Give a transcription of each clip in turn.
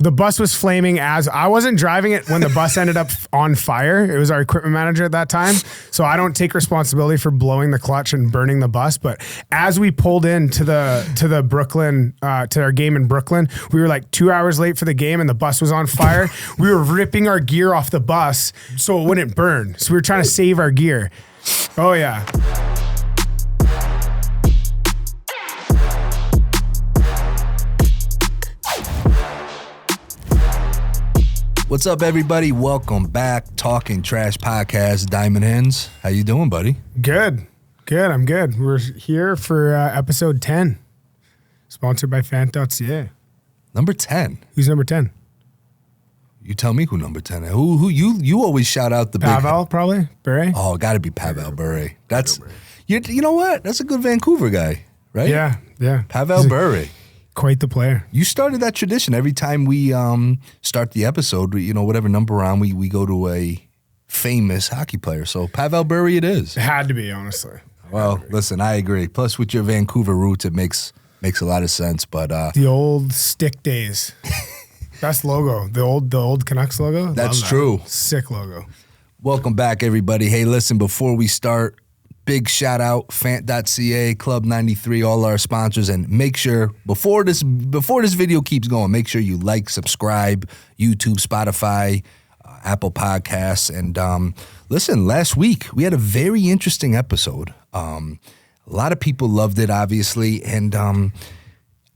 The bus was flaming as I wasn't driving it when the bus ended up on fire. It was our equipment manager at that time. So I don't take responsibility for blowing the clutch and burning the bus. But as we pulled in to the Brooklyn, to our game in Brooklyn, we were like 2 hours late for the game and the bus was on fire. We were ripping our gear off the bus so it wouldn't burn. So we were trying to save our gear. Oh yeah. What's up, everybody? Welcome back. Talking Trash Podcast, Diamond Hands. How you doing, buddy? Good. I'm good. We're here for episode 10, sponsored by Fant.ca. Number 10. Who's number 10? You tell me who number 10 is. Who you always shout out the Pavel, probably? Bure? Oh, got to be Pavel Bure. That's, you know what? That's a good Vancouver guy, right? Yeah. Pavel Bure. Quite the player. You started that tradition. Every time we start the episode, whatever number we're on, we go to a famous hockey player. So Pavel Bure it is. It had to be, honestly. Well, listen, I agree. Plus, with your Vancouver roots, it makes a lot of sense. But the old stick days. Best logo. The old Canucks logo. That's true. Sick logo. Welcome back, everybody. Hey, listen, before we start, big shout out, Fant.ca, Club 93, all our sponsors, and make sure before this video keeps going, make sure you like, subscribe, YouTube, Spotify, Apple Podcasts, and listen. Last week we had a very interesting episode. A lot of people loved it, obviously, and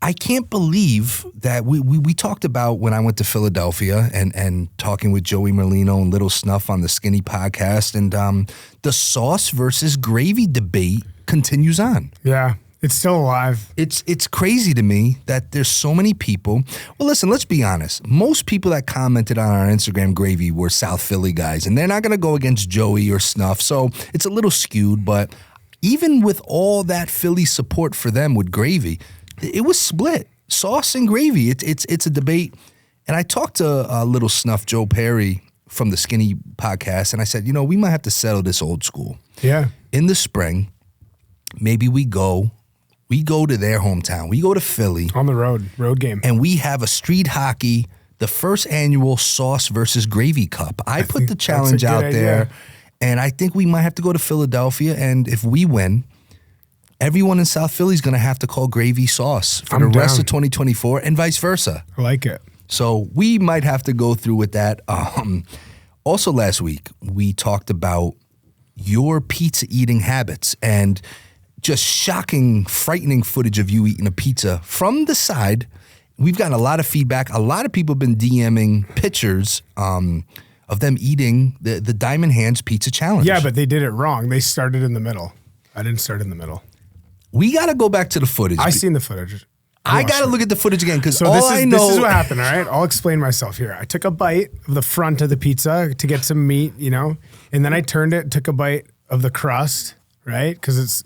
I can't believe that we talked about when I went to Philadelphia and talking with Joey Merlino and Little Snuff on the Skinny podcast, and the sauce versus gravy debate continues on. Yeah, it's still alive. It's crazy to me that there's so many people. Well, listen, let's be honest. Most people that commented on our Instagram gravy were South Philly guys, and they're not going to go against Joey or Snuff, so it's a little skewed, but even with all that Philly support for them with gravy, it was split. Sauce and gravy. It's a debate. And I talked to Little Snuff, Joe Perry from the Skinny podcast, and I said, we might have to settle this old school. Yeah. In the spring, maybe we go to their hometown. We go to Philly. On the road game. And we have a street hockey, the first annual sauce versus gravy cup. I put the challenge out there, and I think we might have to go to Philadelphia, and if we win, everyone in South Philly is going to have to call gravy sauce for the rest of 2024 and vice versa. I like it. So we might have to go through with that. Also last week, we talked about your pizza eating habits and just shocking, frightening footage of you eating a pizza from the side. We've gotten a lot of feedback. A lot of people have been DMing pictures of them eating the Diamond Hands Pizza Challenge. Yeah, but they did it wrong. They started in the middle. I didn't start in the middle. We got to go back to the footage. I seen the footage. I got to look at the footage again because I know. This is what happened, all right? I'll explain myself here. I took a bite of the front of the pizza to get some meat, and then I turned it, took a bite of the crust, right? Because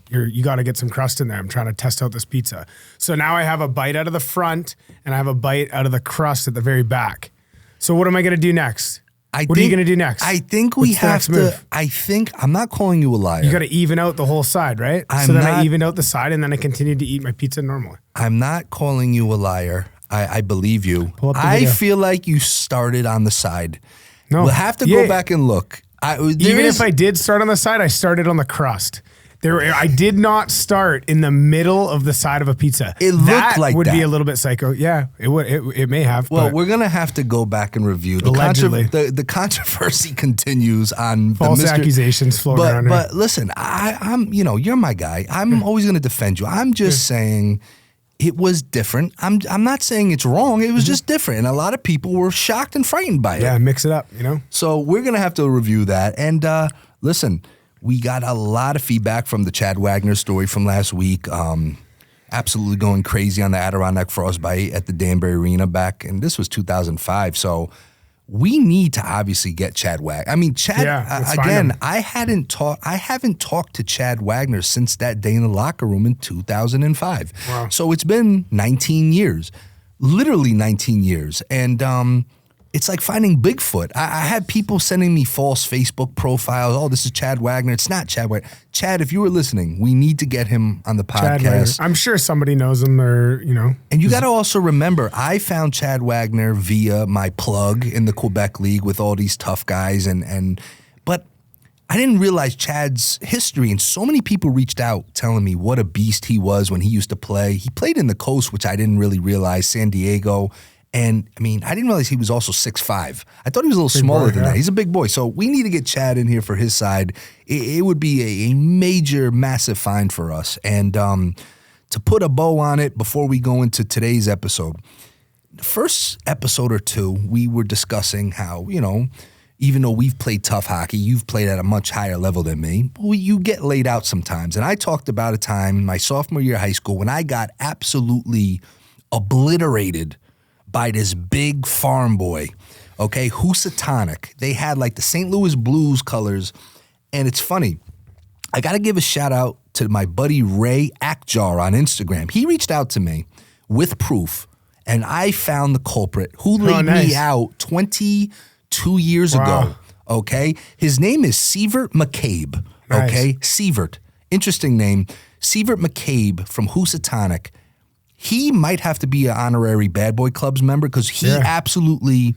you got to get some crust in there. I'm trying to test out this pizza. So now I have a bite out of the front and I have a bite out of the crust at the very back. So what am I going to do next? What are you going to do next? I think we have to. I'm not calling you a liar. You got to even out the whole side, right? I evened out the side and then I continued to eat my pizza normally. I'm not calling you a liar. I believe you. I feel like you started on the side. No. We'll have to go back and look. If I did start on the side, I started on the crust. I did not start in the middle of the side of a pizza. It looked like that. Would be a little bit psycho. Yeah, it would. It may have. Well, we're gonna have to go back and review. The controversy continues on false accusations floating around. But listen, I'm you're my guy. I'm always gonna defend you. I'm just saying it was different. I'm not saying it's wrong. It was just different, and a lot of people were shocked and frightened by it. Yeah, mix it up. So we're gonna have to review that. And listen. We got a lot of feedback from the Chad Wagner story from last week. Absolutely going crazy on the Adirondack frostbite at the Danbury Arena back, and this was 2005. So we need to obviously get Chad Wagner. I mean, again, I haven't talked to Chad Wagner since that day in the locker room in 2005. Wow. So it's been 19 years, literally 19 years. And it's like finding Bigfoot. I had people sending me false Facebook profiles. Oh, this is Chad Wagner. It's not Chad Wagner. Chad, if you were listening, we need to get him on the podcast. I'm sure somebody knows him or, And you got to also remember, I found Chad Wagner via my plug in the Quebec League with all these tough guys. But I didn't realize Chad's history. And so many people reached out telling me what a beast he was when he used to play. He played in the coast, which I didn't really realize, San Diego. And, I didn't realize he was also 6'5". I thought he was a little smaller than that. He's a big boy. So we need to get Chad in here for his side. It would be a major, massive find for us. And to put a bow on it before we go into today's episode, the first episode or two, we were discussing how, even though we've played tough hockey, you've played at a much higher level than me, you get laid out sometimes. And I talked about a time, my sophomore year of high school, when I got absolutely obliterated by this big farm boy, okay, Housatonic. They had like the St. Louis Blues colors, and it's funny. I got to give a shout out to my buddy Ray Akjar on Instagram. He reached out to me with proof, and I found the culprit who laid me out 22 years ago, okay? His name is Sievert McCabe, okay? Sievert, interesting name. Sievert McCabe from Housatonic. He might have to be an honorary Bad Boy Clubs member because he absolutely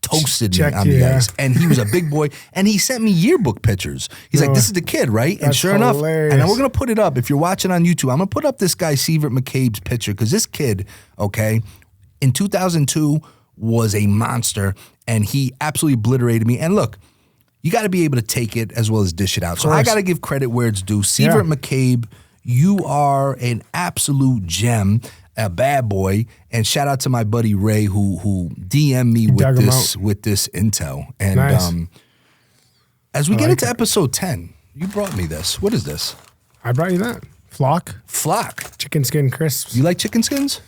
toasted me on the ice. And he was a big boy. And he sent me yearbook pictures. He's like, this is the kid, right? And sure enough, and we're going to put it up. If you're watching on YouTube, I'm going to put up this guy, Sievert McCabe's picture, because this kid, okay, in 2002 was a monster, and he absolutely obliterated me. And look, you got to be able to take it as well as dish it out. So I got to give credit where it's due. Sievert McCabe, you are an absolute gem, a bad boy, and shout out to my buddy Ray who DM'd me with this intel. And as we get into episode 10, you brought me this. What is this? I brought you that. Flock. Chicken skin crisps. You like chicken skins?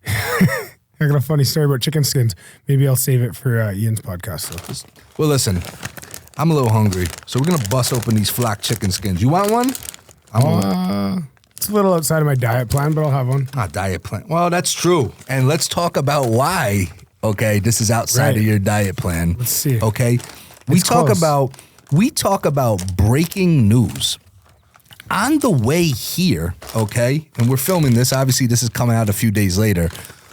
I got a funny story about chicken skins. Maybe I'll save it for Ian's podcast. So. Well, listen, I'm a little hungry, so we're going to bust open these Flock chicken skins. You want one? It's a little outside of my diet plan, but I'll have one. Not diet plan. Well, that's true. And let's talk about why, okay, this is outside of your diet plan. Let's see. Okay? We talk about breaking news. On the way here, okay, and we're filming this. Obviously, this is coming out a few days later.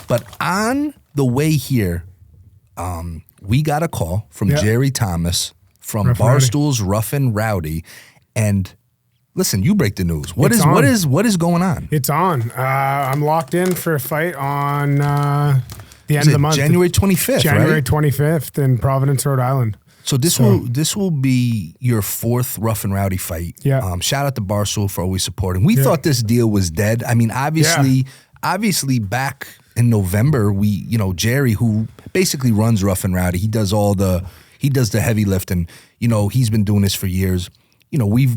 But on the way here, we got a call from Jerry Thomas from Barstool's Ruff and Rowdy. And listen, you break the news. What is going on? It's on. I'm locked in for a fight on the end of the month. January 25th, January 25th in Providence, Rhode Island. So this will be your fourth Ruff and Rowdy fight. Yeah. Shout out to Barstool for always supporting. We thought this deal was dead. I mean, obviously back in November, Jerry, who basically runs Ruff and Rowdy, he does the heavy lifting. He's been doing this for years. We've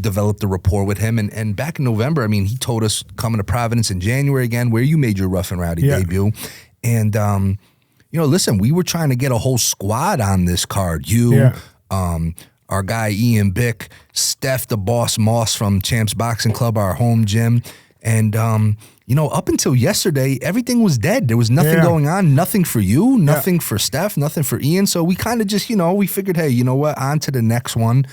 developed a rapport with him. And back in November, I mean, he told us coming to Providence in January again, where you made your Ruff and Rowdy debut. And, listen, we were trying to get a whole squad on this card. Our guy Ian Bick, Steph the Boss Moss from Champs Boxing Club, our home gym. And, up until yesterday, everything was dead. There was nothing going on, nothing for you, nothing for Steph, nothing for Ian. So we kind of just, we figured, hey, you know what, on to the next one.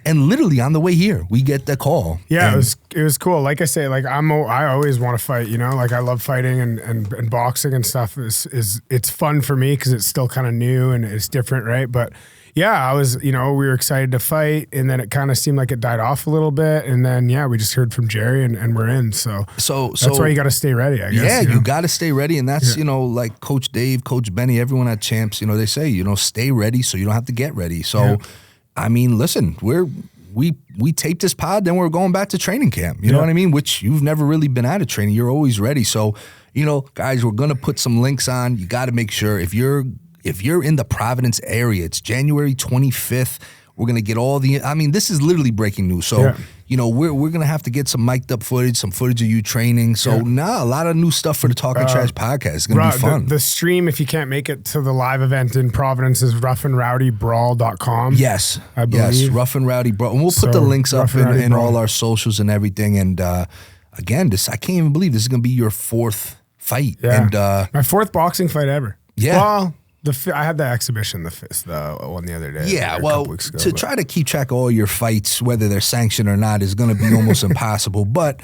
And literally on the way here, we get the call. Yeah, it was cool. Like I say, like I always want to fight. Like I love fighting and boxing and stuff. It's fun for me because it's still kind of new and it's different, right? But yeah, I was, we were excited to fight, and then it kind of seemed like it died off a little bit, and then we just heard from Jerry and we're in. So that's why you got to stay ready, I guess. Yeah, you got to stay ready, and that's like Coach Dave, Coach Benny, everyone at Champs, they say stay ready so you don't have to get ready. So. Yeah. I mean, listen, we taped this pod, then we're going back to training camp. You know what I mean? Which you've never really been out of training. You're always ready. So, guys, we're gonna put some links on. You got to make sure if you're in the Providence area, it's January 25th. We're gonna get all the. I mean, this is literally breaking news. So. We're gonna have to get some mic'd up footage, some footage of you training. So a lot of new stuff for the Talking Trash podcast. It's gonna be fun. The stream, if you can't make it to the live event in Providence, is roughandrowdybrawl.com. Yes, I believe. Yes, Ruff and Rowdy Brawl, and we'll put the links up in all our socials and everything. And again, I can't even believe this is gonna be your fourth fight. Yeah. And my fourth boxing fight ever. Yeah. Well, I had the exhibition, the one the other day. Yeah, a well, couple weeks ago, try to keep track of all your fights, whether they're sanctioned or not, is going to be almost impossible. But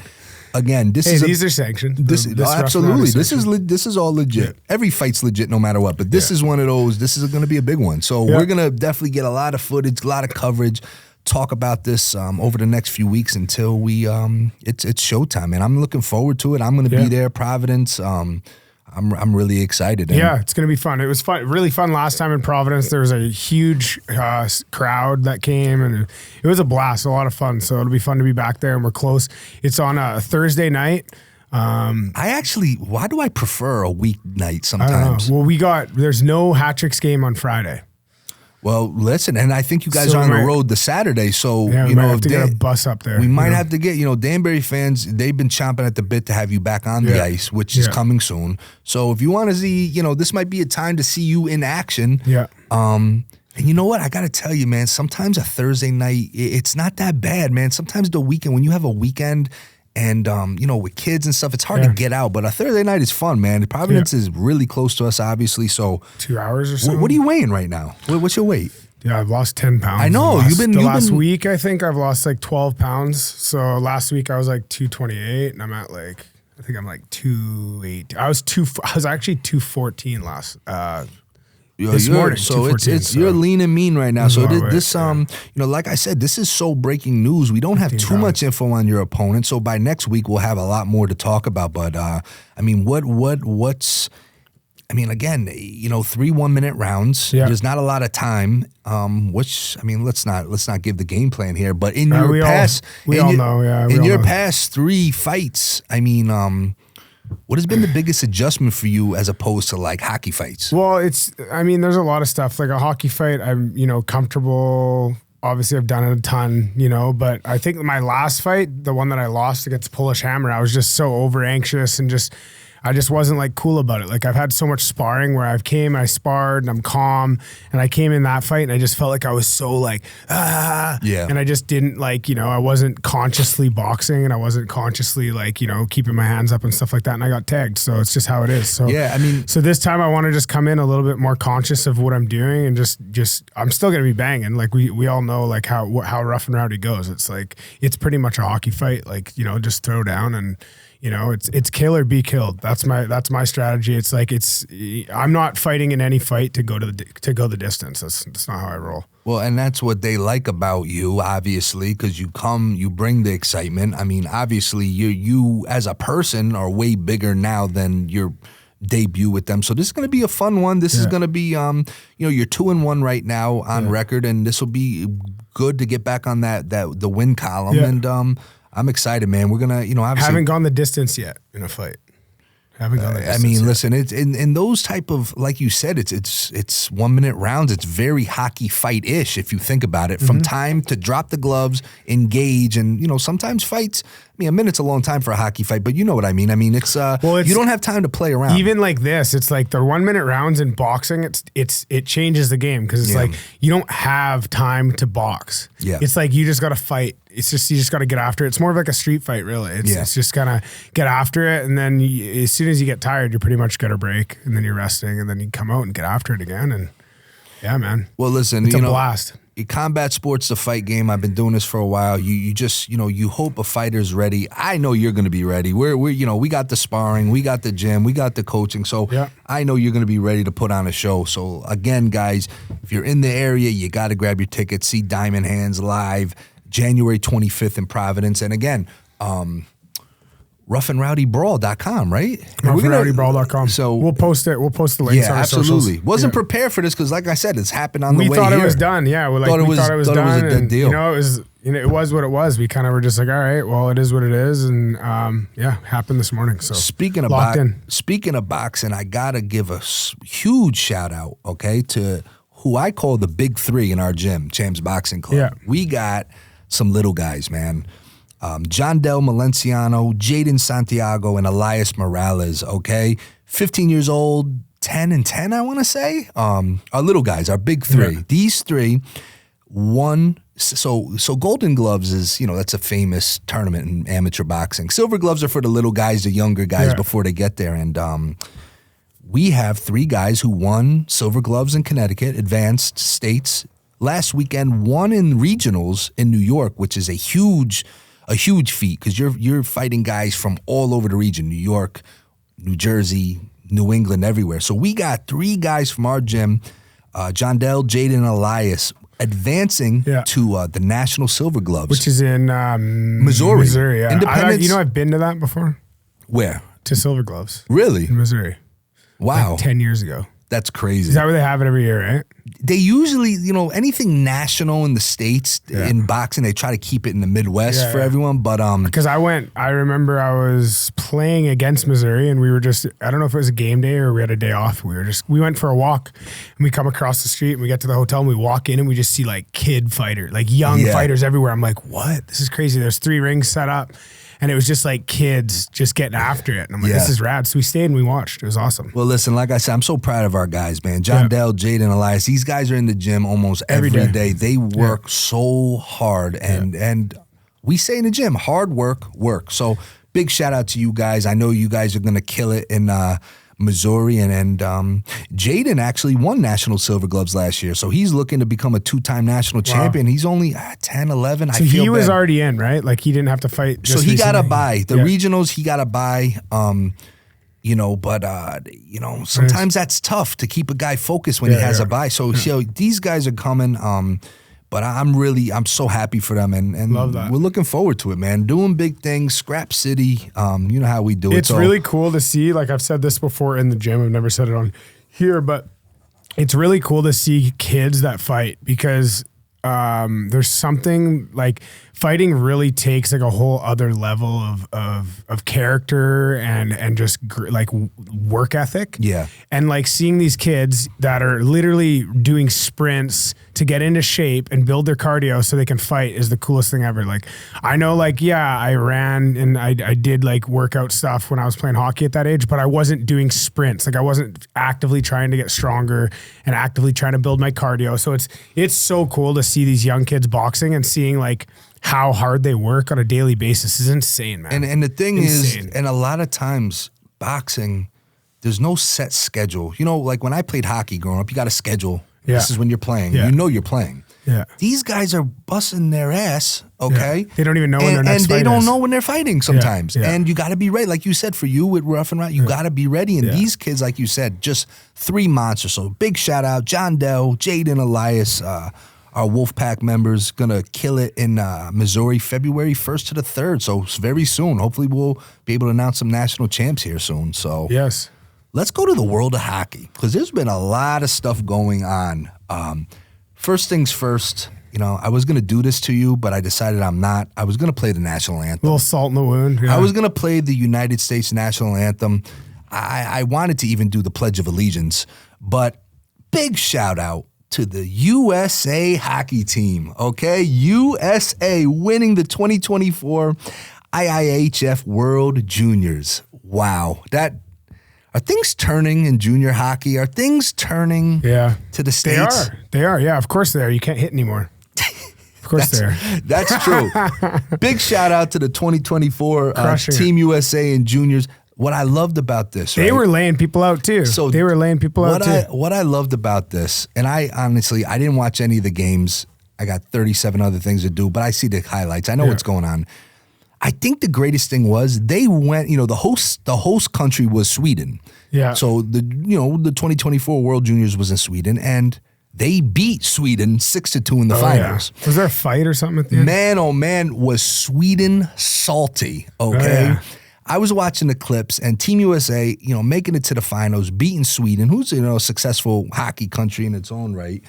again, these are sanctioned. Absolutely, this is all legit. Yeah. Every fight's legit, no matter what. But this is one of those. This is going to be a big one. So we're going to definitely get a lot of footage, a lot of coverage. Talk about this over the next few weeks until we it's showtime, and I'm looking forward to it. I'm going to be there, Providence. I'm really excited. Yeah, it's going to be fun. It was fun, really fun last time in Providence. There was a huge crowd that came, and it was a blast, a lot of fun. So it'll be fun to be back there, and we're close. It's on a Thursday night. Why do I prefer a weeknight sometimes? I don't know. Well, there's no hat tricks game on Friday. Well, listen, and I think you guys are on the road the Saturday, so we might have to get a bus up there. We might have to get, Danbury fans, they've been chomping at the bit to have you back on the ice, which is coming soon. So if you want to see, this might be a time to see you in action. Yeah. And you know what? I got to tell you, man, sometimes a Thursday night, it's not that bad, man. Sometimes the weekend, when you have a weekend and, with kids and stuff, it's hard to get out. But a Thursday night is fun, man. Providence is really close to us, obviously. So 2 hours or so. What are you weighing right now? What's your weight? Yeah, I've lost 10 pounds. I know. Last week, I think I've lost like 12 pounds. So last week I was like 228, and I'm at I think I'm like 280. I was actually 214 last this morning. So you're lean and mean right now. So this like I said, this is so breaking news. We don't have too much info on your opponent. So by next week we'll have a lot more to talk about. But again, 3 1-minute rounds. Yeah. There's not a lot of time. Let's not give the game plan here. But in your past, past 3 fights, what has been the biggest adjustment for you as opposed to like hockey fights? Well, there's a lot of stuff. Like a hockey fight, I'm, comfortable. Obviously, I've done it a ton, but I think my last fight, the one that I lost against Polish Hammer, I was just so over anxious and I just wasn't like cool about it. Like I've had so much sparring where I sparred and I'm calm, and I came in that fight and I just felt like I was so like, and I just didn't I wasn't consciously boxing and I wasn't consciously keeping my hands up and stuff like that. And I got tagged. So it's just how it is. So so this time I want to just come in a little bit more conscious of what I'm doing and just I'm still going to be banging. Like we all know like how Rough and Rowdy goes. It's like, it's pretty much a hockey fight. Like, just throw down and, it's kill or be killed. That's my strategy. It's like I'm not fighting in any fight to go the distance. That's not how I roll. Well, and that's what they like about you, obviously, because you bring the excitement. Obviously, you as a person are way bigger now than your debut with them. So this is going to be a fun one. This is going to be, you're 2-1 right now on record, and this will be good to get back on the win column. Yeah. And I'm excited, man. We're gonna, obviously haven't gone the distance yet in a fight. Haven't gone the distance yet. Listen, it's in those type of, like you said, it's 1 minute rounds. It's very hockey fight-ish if you think about it. From time to drop the gloves, engage, and sometimes fights. A minute's a long time for a hockey fight, but you know what I mean. It's you don't have time to play around. Even like this, it's like the 1 minute rounds in boxing. It changes the game because it's like you don't have time to box. Yeah, it's like you just got to fight. It's just you just got to get after it. It's more of like a street fight, really. It's just kind of get after it, and then as soon as you get tired, you pretty much get a break, and then you're resting, and then you come out and get after it again. And yeah, man. Well, listen, it's a blast. Combat sports, the fight game. I've been doing this for a while. You just you hope a fighter's ready. I know you're going to be ready. We're we got the sparring, we got the gym, we got the coaching. So I know you're going to be ready to put on a show. So again, guys, if you're in the area, you got to grab your ticket. See Diamond Hands live January 25th in Providence. And again, roughandrowdybrawl.com, right? roughandrowdybrawl.com. So we'll post it. We'll post the links on our socials. Absolutely. Wasn't prepared for this because, like I said, it's happened on the way here. We thought it was done. Yeah, we thought it was done. It was a good deal. It was what it was. We kind of were just like, all right, well, it is what it is, and happened this morning. So speaking of boxing, I gotta give a huge shout out, to who I call the big three in our gym, Champs Boxing Club. Yeah. We got some little guys, man. John Del Malenciano, Jaden Santiago, and Elias Morales, 15 years old, 10 and 10, I want to say. Our little guys, our big three. Yeah. These three won. So Golden Gloves is, that's a famous tournament in amateur boxing. Silver Gloves are for the little guys, the younger guys before they get there. And we have 3 guys who won Silver Gloves in Connecticut, advanced states last weekend, won in regionals in New York, which is a huge feat because you're fighting guys from all over the region, New York, New Jersey, New England, everywhere. So we got 3 guys from our gym, John Dell, Jaden, and Elias, advancing to the National Silver Gloves. Which is in Missouri, yeah. Independence. I've been to that before. Where? To Silver Gloves. Really? In Missouri. Wow. Like 10 years ago. That's crazy. Is that where they have it every year, right? They usually, anything national in the States, in boxing, they try to keep it in the Midwest for everyone. But because I remember I was playing against Missouri and we were just, I don't know if it was a game day or we had a day off. We went for a walk and we come across the street and we get to the hotel and we walk in and we just see like young fighters everywhere. I'm like, what? This is crazy. There's 3 rings set up. And it was just like kids just getting after it. And I'm like, this is rad. So we stayed and we watched. It was awesome. Well, listen, like I said, I'm so proud of our guys, man. John Dell, Jaden, Elias, these guys are in the gym almost every day. They work so hard. And we say in the gym, hard work. So big shout out to you guys. I know you guys are going to kill it in Missouri. And Jaden actually won National Silver Gloves last year. So he's looking to become a 2-time national champion. He's only 10, 11. So he was already in, right? Like he didn't have to fight. So he got a bye. The regionals, he got a bye. Sometimes that's tough to keep a guy focused when he has a bye. So these guys are coming. But I'm so happy for them, and love that. We're looking forward to it, man. Doing big things, Scrap City. You know how we do it. It's really cool to see. Like I've said this before in the gym. I've never said it on here, but it's really cool to see kids that fight because there's something like fighting really takes like a whole other level of character and just like work ethic. Yeah. And like seeing these kids that are literally doing sprints to get into shape and build their cardio so they can fight is the coolest thing ever. Like I know I ran and I did like workout stuff when I was playing hockey at that age, but I wasn't doing sprints. Like I wasn't actively trying to get stronger and actively trying to build my cardio. So it's so cool to see these young kids boxing and seeing like how hard they work on a daily basis is insane, man. And the thing is, and a lot of times boxing, there's no set schedule. Like when I played hockey growing up, you got a schedule. Yeah. This is when you're playing. Yeah. You know you're playing. Yeah. These guys are busting their ass, okay? Yeah. They don't even know when their next fight is. And they don't know when they're fighting sometimes. Yeah. And you got to be ready. Like you said, for you with Ruff and Rowdy, you got to be ready. And these kids, like you said, just 3 monsters. So big shout out, John Dell, Jaden, Elias, our Wolfpack members, going to kill it in Missouri, February 1st to the 3rd. So very soon. Hopefully we'll be able to announce some national champs here soon. So yes. Let's go to the world of hockey because there's been a lot of stuff going on. First things first, I was going to do this to you, but I decided I'm not. I was going to play the national anthem. A little salt in the wound. Yeah. I was going to play the United States national anthem. I wanted to even do the Pledge of Allegiance, but big shout out to the USA hockey team, okay? USA winning the 2024 IIHF World Juniors. Wow. Are things turning in junior hockey? Are things turning to the States? They are. Yeah, of course they are. You can't hit anymore. Of course they are. That's true. Big shout out to the 2024 Team USA and juniors. What I loved about this, they were laying people out too. So they were laying people out too. What I loved about this, and I honestly, I didn't watch any of the games. I got 37 other things to do, but I see the highlights. I know what's going on. I think the greatest thing was they went, the host country was Sweden. Yeah. So the 2024 World Juniors was in Sweden and they beat Sweden 6-2 in the finals. Yeah. Was there a fight or something at the end? Man, oh man, was Sweden salty, okay? Oh, yeah. I was watching the clips and Team USA, making it to the finals, beating Sweden, who's, a successful hockey country in its own right.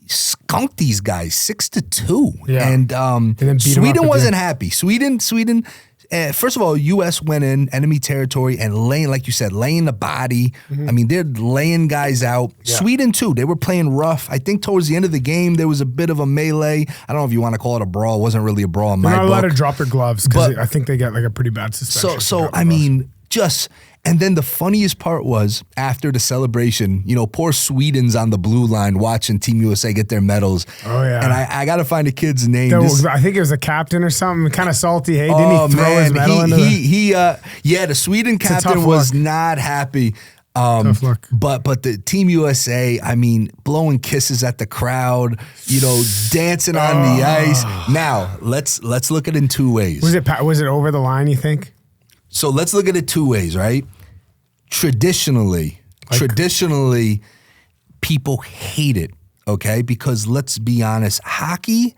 Skunked these guys 6-2. Yeah. And then Sweden wasn't happy. Sweden, first of all, US went in enemy territory and laying, like you said, laying the body. Mm-hmm. I mean, they're laying guys out. Yeah. Sweden too, they were playing rough. I think towards the end of the game, there was a bit of a melee. I don't know if you want to call it a brawl. It wasn't really a brawl in my book. They're not allowed to drop their gloves because I think they get like a pretty bad suspension. So I mean, And then the funniest part was after the celebration, you know, poor Sweden's on the blue line watching Team USA get their medals. Oh, yeah. And I got to find the kid's name. I think it was a captain or something, kind of salty. Hey, didn't he throw his medal into the Sweden captain was not happy. Tough look. But the Team USA, I mean, blowing kisses at the crowd, you know, dancing on the ice. Now, let's look at it in two ways. Was it over the line, you think? So let's look at it two ways, right? Traditionally, people hate it, okay? Because let's be honest, hockey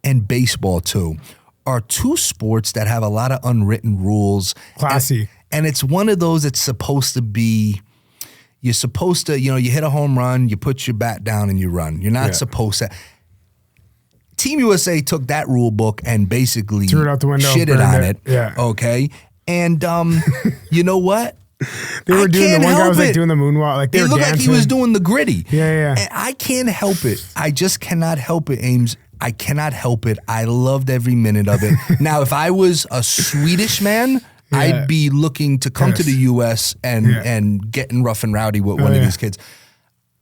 and baseball too are two sports that have a lot of unwritten rules. Classy. And it's one of those that's supposed to be, you're supposed to, you know, you hit a home run, you put your bat down and you run. You're not supposed to. Team USA took that rule book and basically threw it out the window, shitted on it. Yeah. Okay. And you know what? They were doing the one guy was like doing the moonwalk, like they were looked dancing. like he was doing the gritty. Yeah. And I can't help it. I just cannot help it, Ames. I cannot help it. I loved every minute of it. Now, if I was a Swedish man, I'd be looking to come to the U.S. and getting rough and rowdy with one of these kids.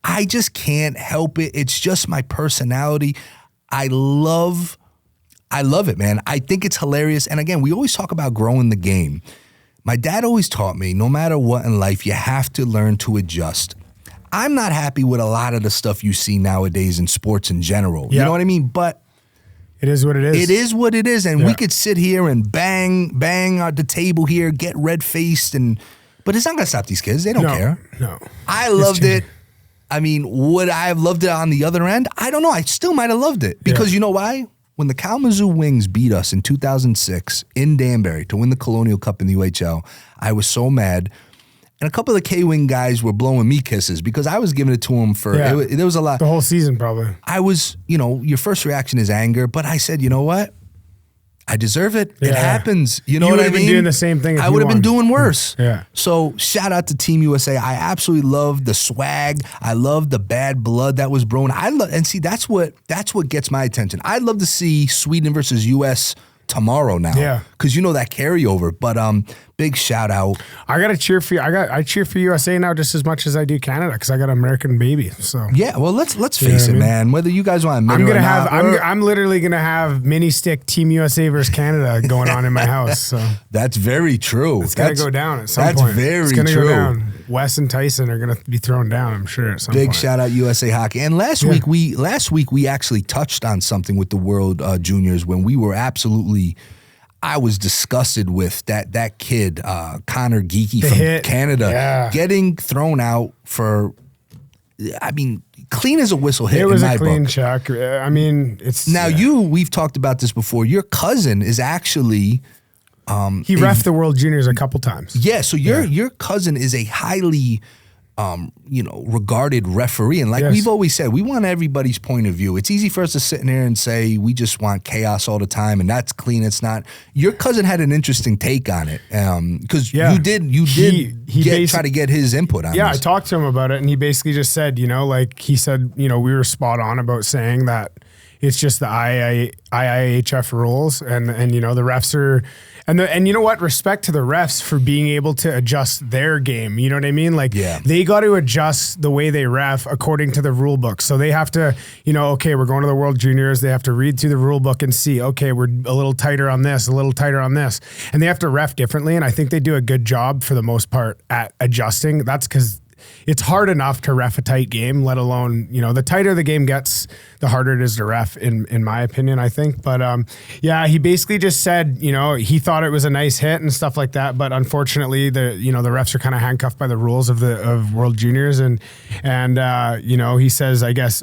I just can't help it. It's just my personality. I love it, man. I think it's hilarious. And again, we always talk about growing the game. My dad always taught me, no matter what in life, you have to learn to adjust. I'm not happy with a lot of the stuff you see nowadays in sports in general. You know what I mean? But it is what it is. It is what it is. And we could sit here and bang at the table here, get red-faced, but it's not going to stop these kids. They don't care. No. I loved it. I mean, would I have loved it on the other end? I don't know. I still might have loved it. Because you know why? When the Kalamazoo Wings beat us in 2006 in Danbury to win the Colonial Cup in the UHL, I was so mad. And a couple of the K-Wing guys were blowing me kisses because I was giving it to them for, there was a lot. The whole season probably. I was, you know, your first reaction is anger, but I said, you know what? I deserve it. It happens. You know what I mean? You would have been doing the same thing if I would have been doing worse. Yeah. So shout out to Team USA. I absolutely love the swag. I love the bad blood that was blown. And see, that's what gets my attention. I'd love to see Sweden versus US tomorrow now. Yeah. Because you know that carryover. But big shout out. I gotta cheer for you. I cheer for USA now just as much as I do Canada because I got an American baby. So yeah, well let's face it, man. Whether you guys want to admit it or not, I'm literally gonna have mini stick Team USA versus Canada going on in my house. So that's very true. It's gonna go down at some point. That's very it's gonna true. Go down. Wes and Tyson are gonna be thrown down, I'm sure, at some point. Big shout out USA Hockey. And last week we actually touched on something with the World Juniors when we were absolutely. I was disgusted with that kid, Connor Geeky from Canada, getting thrown out for, I mean, clean as a whistle hit in my book. It was a clean check. I mean, it's... Now, we've talked about this before. Your cousin is actually... he reffed the World Juniors a couple times. Yeah, so your cousin is a highly... regarded referee. And like we've always said, we want everybody's point of view. It's easy for us to sit in here and say we just want chaos all the time and that's clean. It's not. Your cousin had an interesting take on it because you did try to get his input on it. Yeah, I talked to him about it and he basically just said, he said, we were spot on about saying that it's just the IIHF rules and the refs are... And you know what? Respect to the refs for being able to adjust their game. You know what I mean? Like they got to adjust the way they ref according to the rule book. So they have to, okay, we're going to the World Juniors. They have to read through the rule book and see, okay, we're a little tighter on this, a little tighter on this. And they have to ref differently. And I think they do a good job for the most part at adjusting. That's because it's hard enough to ref a tight game, let alone, the tighter the game gets, the harder it is to ref, in my opinion, I think. But he basically just said, he thought it was a nice hit and stuff like that. But unfortunately, the refs are kind of handcuffed by the rules of World Juniors. And he says, I guess,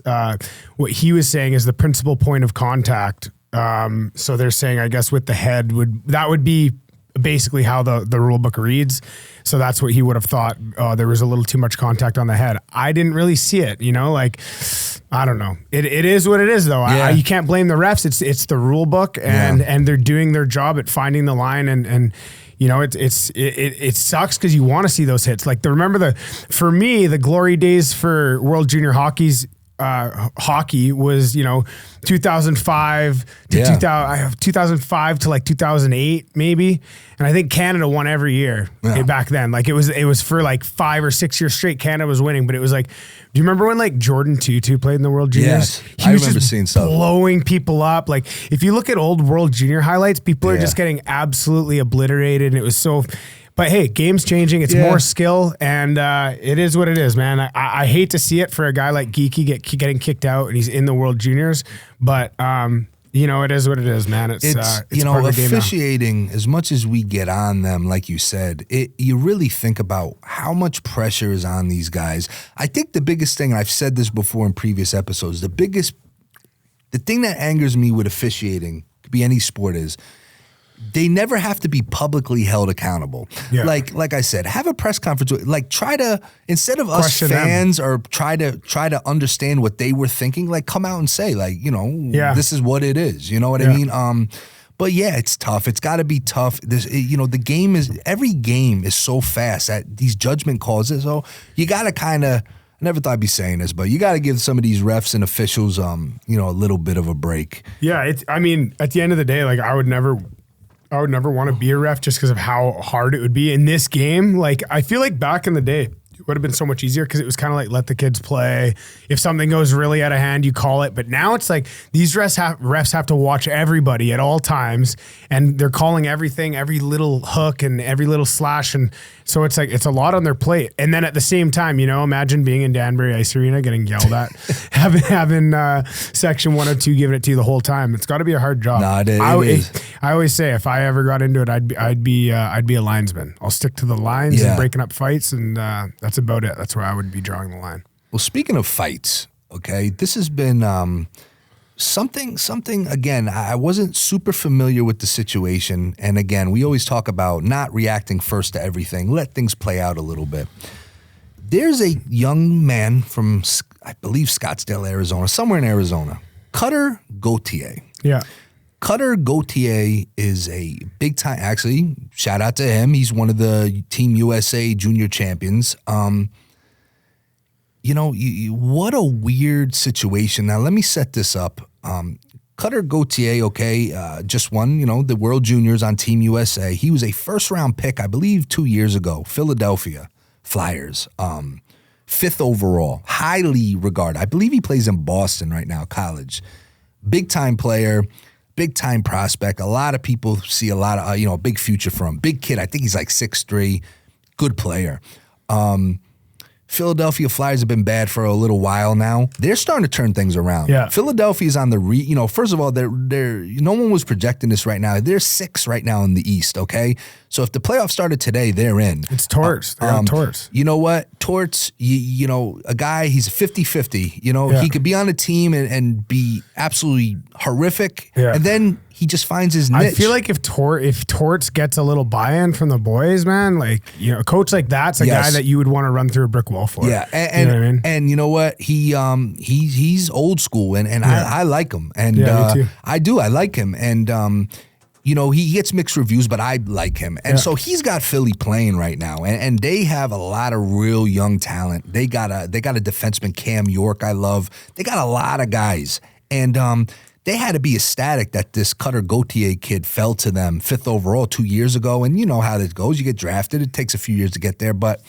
what he was saying is the principal point of contact. So they're saying, I guess, with the head would be basically how the rule book reads. So that's what he would have thought. There was a little too much contact on the head. I didn't really see it, I don't know. It is what it is though. Yeah. You can't blame the refs. It's the rule book and they're doing their job at finding the line and it sucks because you want to see those hits. Like for me, the glory days for World Junior Hockey's hockey was, 2005 to 2005 to like 2008 maybe. And I think Canada won every year back then. Like it was for like 5 or 6 years straight. Canada was winning, but it was like, do you remember when like Jordan Tutu played in the World Juniors? Yes, I remember seeing some blowing people up. Like if you look at old World Junior highlights, people are just getting absolutely obliterated. And it was so. But hey, game's changing. It's more skill, and it is what it is, man. I hate to see it for a guy like Geeky getting kicked out, and he's in the World Juniors. But it is what it is, man. It's part of the game now. Officiating, as much as we get on them, like you said, you really think about how much pressure is on these guys. I think the biggest thing, and I've said this before in previous episodes, the thing that angers me with officiating, could be any sport, is they never have to be publicly held accountable. Yeah. Like I said, have a press conference. Like try to, instead of question us fans them. Or try to understand what they were thinking, like come out and say like, this is what it is. You know what I mean? But yeah, it's tough. It's got to be tough. Every game is so fast that these judgment calls. So you got to kind of, I never thought I'd be saying this, but you got to give some of these refs and officials, a little bit of a break. Yeah. At the end of the day, like I would never want to be a ref just because of how hard it would be in this game. Like, I feel like back in the day, it would have been so much easier because it was kind of like let the kids play. If something goes really out of hand, you call it. But now it's like these refs have to watch everybody at all times, and they're calling everything, every little hook and every little slash. And so it's like it's a lot on their plate. And then at the same time, imagine being in Danbury Ice Arena getting yelled at, having Section 102 giving it to you the whole time. It's got to be a hard job. Nah, it is. I always say if I ever got into it, I'd be a linesman. I'll stick to the lines and breaking up fights, and that's about it. That's where I would be drawing the line. Well, speaking of fights, okay, this has been something, again, I wasn't super familiar with the situation. And again, we always talk about not reacting first to everything. Let things play out a little bit. There's a young man from, I believe, Scottsdale, Arizona, somewhere in Arizona, Cutter Gauthier. Yeah. Cutter Gauthier is a big time, actually, shout out to him. He's one of the Team USA junior champions. What a weird situation. Now, let me set this up. Cutter Gauthier, just won, the World Juniors on Team USA. He was a first-round pick, I believe, 2 years ago. Philadelphia Flyers, 5th overall, highly regarded. I believe he plays in Boston right now, college. Big-time player. Big-time prospect. A lot of people see a lot of, a big future for him. Big kid. I think he's like 6'3", good player. Philadelphia Flyers have been bad for a little while now. They're starting to turn things around. Yeah. Philadelphia's on the first of all, they're no one was projecting this right now. They're 6 right now in the East, okay? So if the playoffs started today, they're in. It's Torts. They're on Torts. You know what? Torts, a guy, he's a 50-50. He could be on a team and be absolutely horrific. Yeah. And then he just finds his niche. I feel like if Torts gets a little buy-in from the boys, man, like, a coach like that's a guy that you would want to run through a brick wall for. Yeah. And you know what I mean? And you know what? He's old school and I like him. And me too. I do. I like him. And he gets mixed reviews, but I like him. And so he's got Philly playing right now. And they have a lot of real young talent. They got a defenseman, Cam York, I love. They got a lot of guys. And they had to be ecstatic that this Cutter Gauthier kid fell to them 5th overall 2 years ago. And you know how this goes. You get drafted. It takes a few years to get there. But,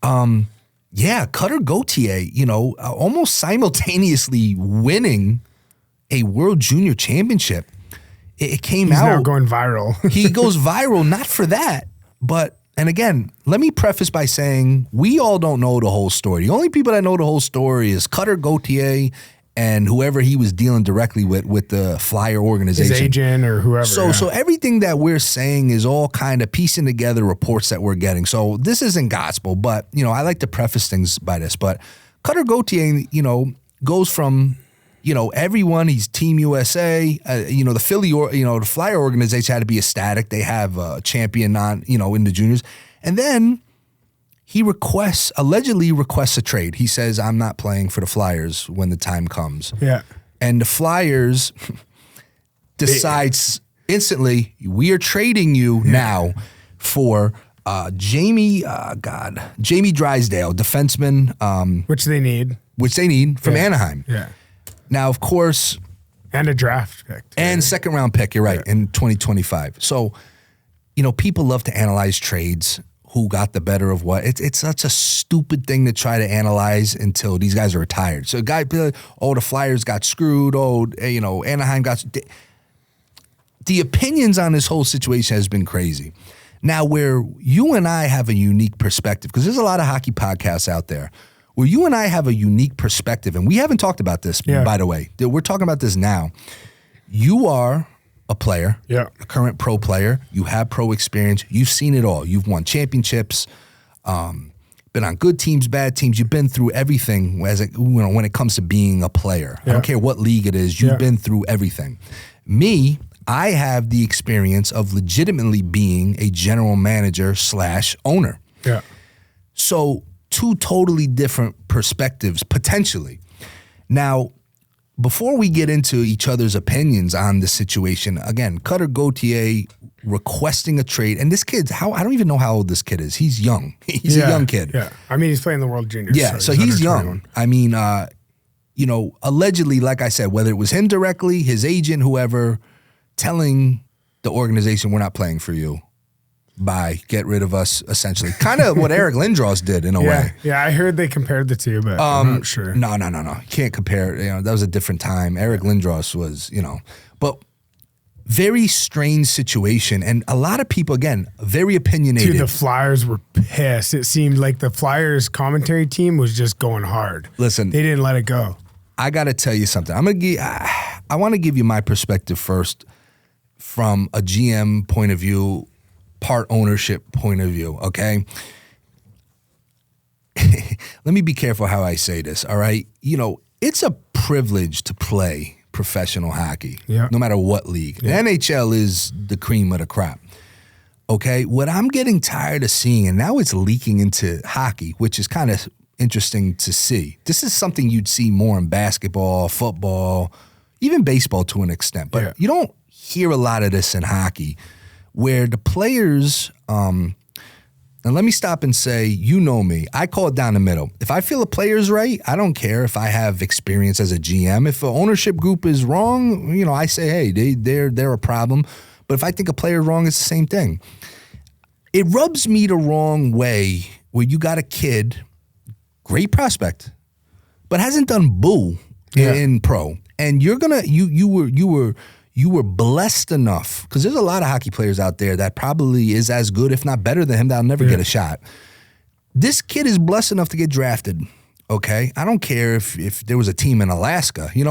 Cutter Gauthier, almost simultaneously winning a World Junior Championship. It came He's out. Now going viral. He goes viral, not for that, but, and again, let me preface by saying we all don't know the whole story. The only people that know the whole story is Cutter Gauthier and whoever he was dealing directly with the Flyer organization. His agent or whoever. So everything that we're saying is all kind of piecing together reports that we're getting. So this isn't gospel, but, I like to preface things by this. But Cutter Gauthier, goes from, everyone, he's Team USA, the Philly, the Flyer organization had to be ecstatic. They have a champion in the juniors. And then he allegedly requests a trade. He says, I'm not playing for the Flyers when the time comes. Yeah. And the Flyers decides instantly, we are trading you now for Jamie Drysdale, defenseman. Which they need. which they need from Anaheim. Yeah. Now, of course, and a draft pick. And second round pick, you're right, in 2025. So, people love to analyze trades, who got the better of what. It's such a stupid thing to try to analyze until these guys are retired. So a guy be like, the Flyers got screwed. Anaheim got... The opinions on this whole situation has been crazy. Now, where you and I have a unique perspective, because there's a lot of hockey podcasts out there, where you and I have a unique perspective, and we haven't talked about this, by the way. We're talking about this now. You are a player, a current pro player. You have pro experience. You've seen it all. You've won championships, been on good teams, bad teams. You've been through everything when it comes to being a player. I don't care what league it is. You've been through everything. Me, I have the experience of legitimately being a general manager / owner. Yeah. So, two totally different perspectives, potentially. Now, before we get into each other's opinions on the situation, again, Cutter Gauthier requesting a trade, and this kid, I don't even know how old this kid is. He's young. He's a young kid. Yeah, I mean, he's playing the World Juniors. Yeah, so he's young. 21. I mean, allegedly, like I said, whether it was him directly, his agent, whoever, telling the organization, we're not playing for you. By get rid of us, essentially. Kind of what Eric Lindros did in a way. Yeah, I heard they compared the two, but I'm not sure. No. You can't compare. That was a different time. Eric Lindros was, but very strange situation. And a lot of people, again, very opinionated. Dude, the Flyers were pissed. It seemed like the Flyers commentary team was just going hard. Listen. They didn't let it go. I got to tell you something. I want to give you my perspective first from a GM point of view, part ownership point of view, okay? Let me be careful how I say this, all right? It's a privilege to play professional hockey, no matter what league. The NHL is the cream of the crop, okay? What I'm getting tired of seeing, and now it's leaking into hockey, which is kind of interesting to see. This is something you'd see more in basketball, football, even baseball to an extent, but you don't hear a lot of this in hockey, where the players, now let me stop and say, me, I call it down the middle. If I feel a player's right, I don't care if I have experience as a GM. If an ownership group is wrong, I say, hey, they're a problem. But if I think a player's wrong, it's the same thing. It rubs me the wrong way where you got a kid, great prospect, but hasn't done boo in pro. And you're gonna, you were blessed enough, because there's a lot of hockey players out there that probably is as good, if not better than him, that'll never get a shot. This kid is blessed enough to get drafted, okay? I don't care if there was a team in Alaska. You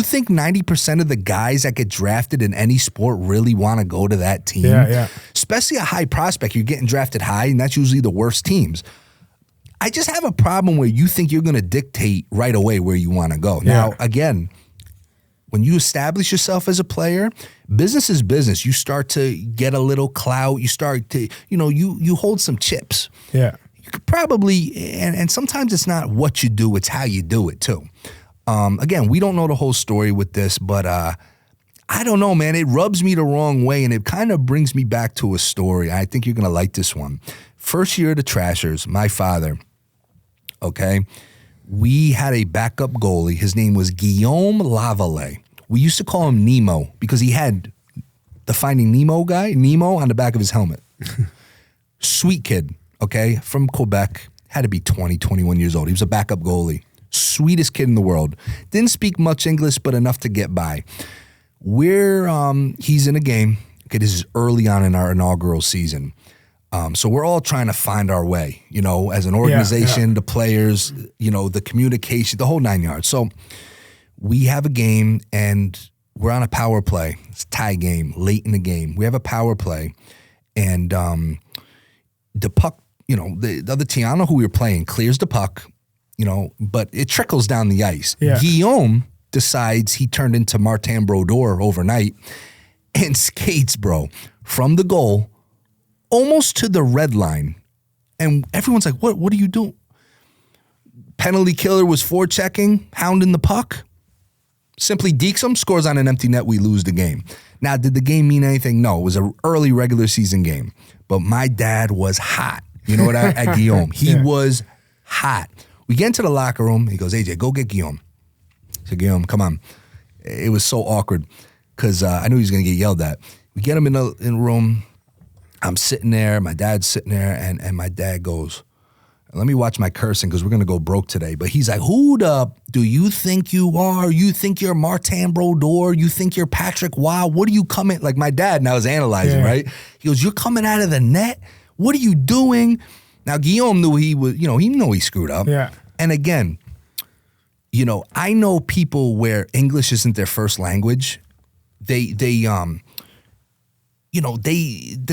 think 90% of the guys that get drafted in any sport really want to go to that team? Yeah. Especially a high prospect. You're getting drafted high, and that's usually the worst teams. I just have a problem where you think you're going to dictate right away where you want to go. Now, again, when you establish yourself as a player, business is business. You start to get a little clout. You start to, you hold some chips. Yeah. You could probably, and sometimes it's not what you do, it's how you do it too. Again, we don't know the whole story with this, but I don't know, man. It rubs me the wrong way, and it kind of brings me back to a story. I think you're going to like this one. First year of the Trashers, my father, okay, we had a backup goalie. His name was Guillaume Laval. We used to call him Nemo because he had the Finding Nemo guy, Nemo, on the back of his helmet. Sweet kid, okay, from Quebec. Had to be 20, 21 years old. He was a backup goalie. Sweetest kid in the world. Didn't speak much English, but enough to get by. He's in a game. Okay, this is early on in our inaugural season. So we're all trying to find our way, as an organization, the players, the communication, the whole 9 yards. So we have a game, and we're on a power play. It's a tie game, late in the game. We have a power play, and the puck, the other team, I don't know who we were playing, clears the puck, but it trickles down the ice. Yeah. Guillaume decides he turned into Martin Brodeur overnight and skates, from the goal almost to the red line. And everyone's like, what are you doing? Penalty killer was forechecking, hounding the puck. Simply dekes him, scores on an empty net, we lose the game. Now, did the game mean anything? No, it was an early regular season game. But my dad was hot. At Guillaume. He was hot. We get into the locker room. He goes, AJ, go get Guillaume. I said, Guillaume, come on. It was so awkward because I knew he was going to get yelled at. We get him in the room. I'm sitting there. My dad's sitting there. And my dad goes, let me watch my cursing because we're going to go broke today. But he's like, who the do you think you are? You think you're Martin Brodeur? You think you're Patrick Wow? What are you coming? Like my dad now is analyzing, right? He goes, you're coming out of the net? What are you doing? Now, Guillaume knew he was, he knew he screwed up. Yeah. And again, I know people where English isn't their first language. The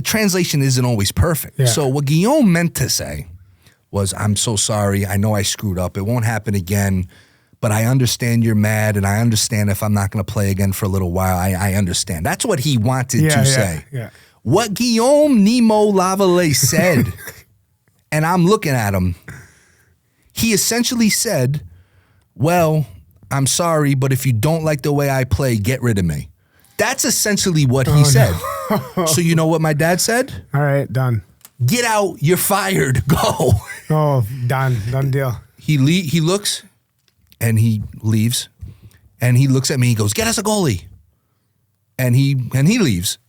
translation isn't always perfect. Yeah. So what Guillaume meant to say was, I'm so sorry. I know I screwed up. It won't happen again. But I understand you're mad, and I understand if I'm not going to play again for a little while. I understand. That's what he wanted to say. Yeah. What Guillaume Nemo Laval said, and I'm looking at him, he essentially said, well, I'm sorry, but if you don't like the way I play, get rid of me. That's essentially what he said. No. So you know what my dad said? All right, done. Get out, you're fired, go. Oh, done deal. He looks, and he leaves, and he looks at me, he goes, get us a goalie. And he leaves.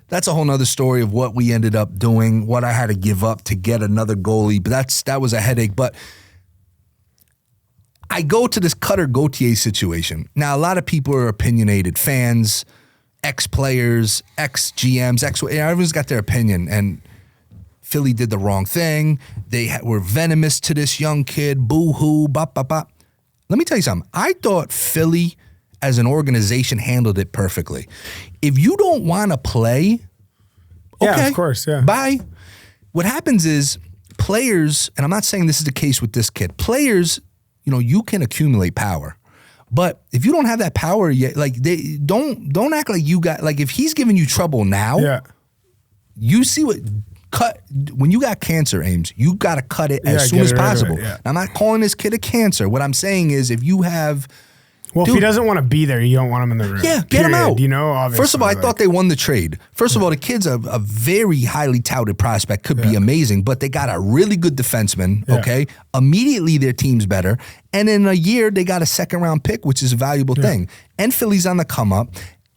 That's a whole nother story of what we ended up doing, what I had to give up to get another goalie, but that was a headache. But I go to this Cutter Gauthier situation. Now, a lot of people are opinionated, fans, ex-players, ex-GMs, everyone's got their opinion, and Philly did the wrong thing. They were venomous to this young kid, boo-hoo, bop, bop, bop. Let me tell you something. I thought Philly, as an organization, handled it perfectly. If you don't want to play, okay, yeah, of course, yeah. Bye. What happens is players, and I'm not saying this is the case with this kid, players, you can accumulate power. But if you don't have that power yet, like they don't act like you got, like if he's giving you trouble now, you see when you got cancer, Ames, you got to cut it as soon as possible. I'm not calling this kid a cancer. What I'm saying is if you have, if he doesn't want to be there, you don't want him in the room. Yeah, get him out. Obviously. First of all, I thought they won the trade. First of all, the kid's a very highly touted prospect, could be amazing, but they got a really good defenseman, okay? Immediately their team's better. And in a year, they got a second-round pick, which is a valuable thing. And Philly's on the come-up.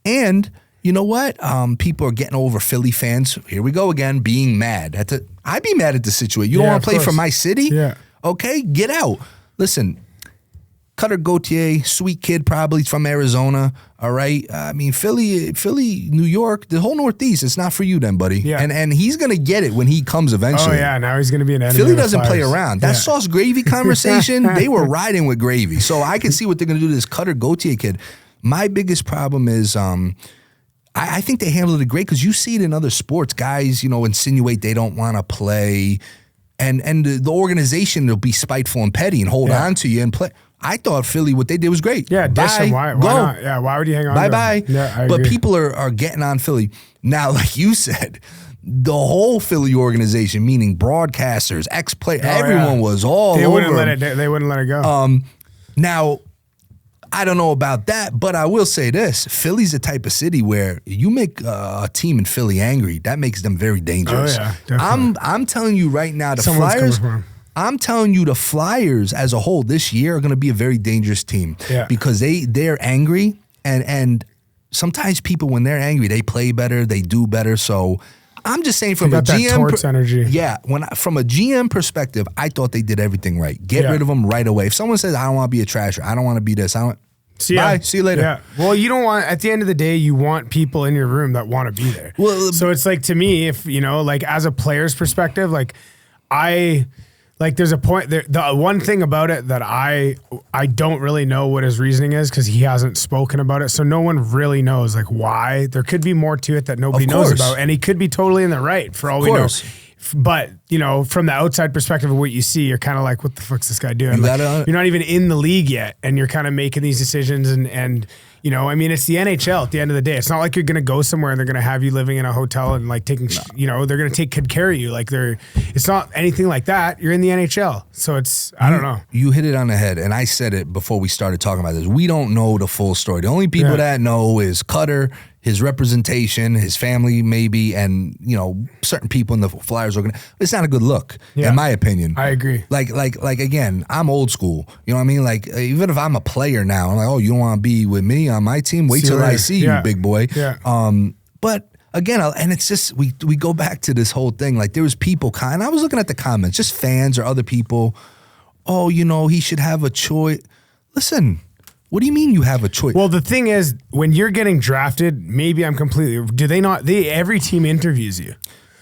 And you know what? People are getting over Philly fans. Here we go again, being mad. I'd be mad at the situation. You don't want to play for my city? Yeah. Okay, get out. Listen, Cutter Gauthier, sweet kid, probably from Arizona. All right. I mean, Philly, New York, the whole Northeast. It's not for you, then, buddy. Yeah. And he's gonna get it when he comes eventually. Oh yeah. Now he's gonna be an enemy. Philly doesn't play around. That sauce gravy conversation, they were riding with gravy. So I can see what they're gonna do to this Cutter Gauthier kid. My biggest problem is, I think they handled it great because you see it in other sports. Guys, insinuate they don't want to play, and the organization will be spiteful and petty and hold on to you and play. I thought Philly, what they did was great. Yeah, dish him. Why not? Yeah, why would you hang on? Bye. Yeah, I but agree. people are getting on Philly. Now, like you said, the whole Philly organization, meaning broadcasters, ex-players, everyone was all they over They wouldn't let it go. Now, I don't know about that, but I will say this. Philly's the type of city where you make a team in Philly angry, that makes them very dangerous. Oh, yeah, definitely. I'm telling you right now, Someone's coming for him. I'm telling you, the Flyers as a whole this year are going to be a very dangerous team because they're angry, and sometimes people, when they're angry, they play better, they do better. So I'm just saying, from a GM energy. Yeah, from a GM perspective, I thought they did everything right. Get rid of them right away. If someone says, I don't want to be a trasher, I don't want to be this, bye, see you later. Yeah. Well, you don't want, at the end of the day, you want people in your room that want to be there. Well, so it's like, to me, if, like as a player's perspective, there's a point there. The one thing about it that I don't really know what his reasoning is because he hasn't spoken about it. So no one really knows why. There could be more to it that nobody knows about. And he could be totally in the right for all we know. But, from the outside perspective of what you see, you're kind of like, what the fuck's this guy doing? You're not even in the league yet. And you're kind of making these decisions and You know, I mean, it's the NHL at the end of the day. It's not like you're going to go somewhere and they're going to have you living in a hotel and like taking, you know, they're going to take good care of you. Like it's not anything like that. You're in the NHL. So I don't know. You hit it on the head. And I said it before we started talking about this. We don't know the full story. The only people that know is Cutter, his representation, his family maybe, and, you know, certain people in the Flyers organization. It's not a good look, in my opinion. I agree. Like again, I'm old school. You know what I mean? Like, even if I'm a player now, I'm like, oh, you don't want to be with me on my team? Wait till I see you, big boy. Yeah. But again, and it's just, we go back to this whole thing. Like, there was people, and I was looking at the comments, just fans or other people, oh, you know, he should have a choice. Listen, what do you mean you have a choice? Well, the thing is, when you're getting drafted, maybe I'm completely, do they not, every team interviews you.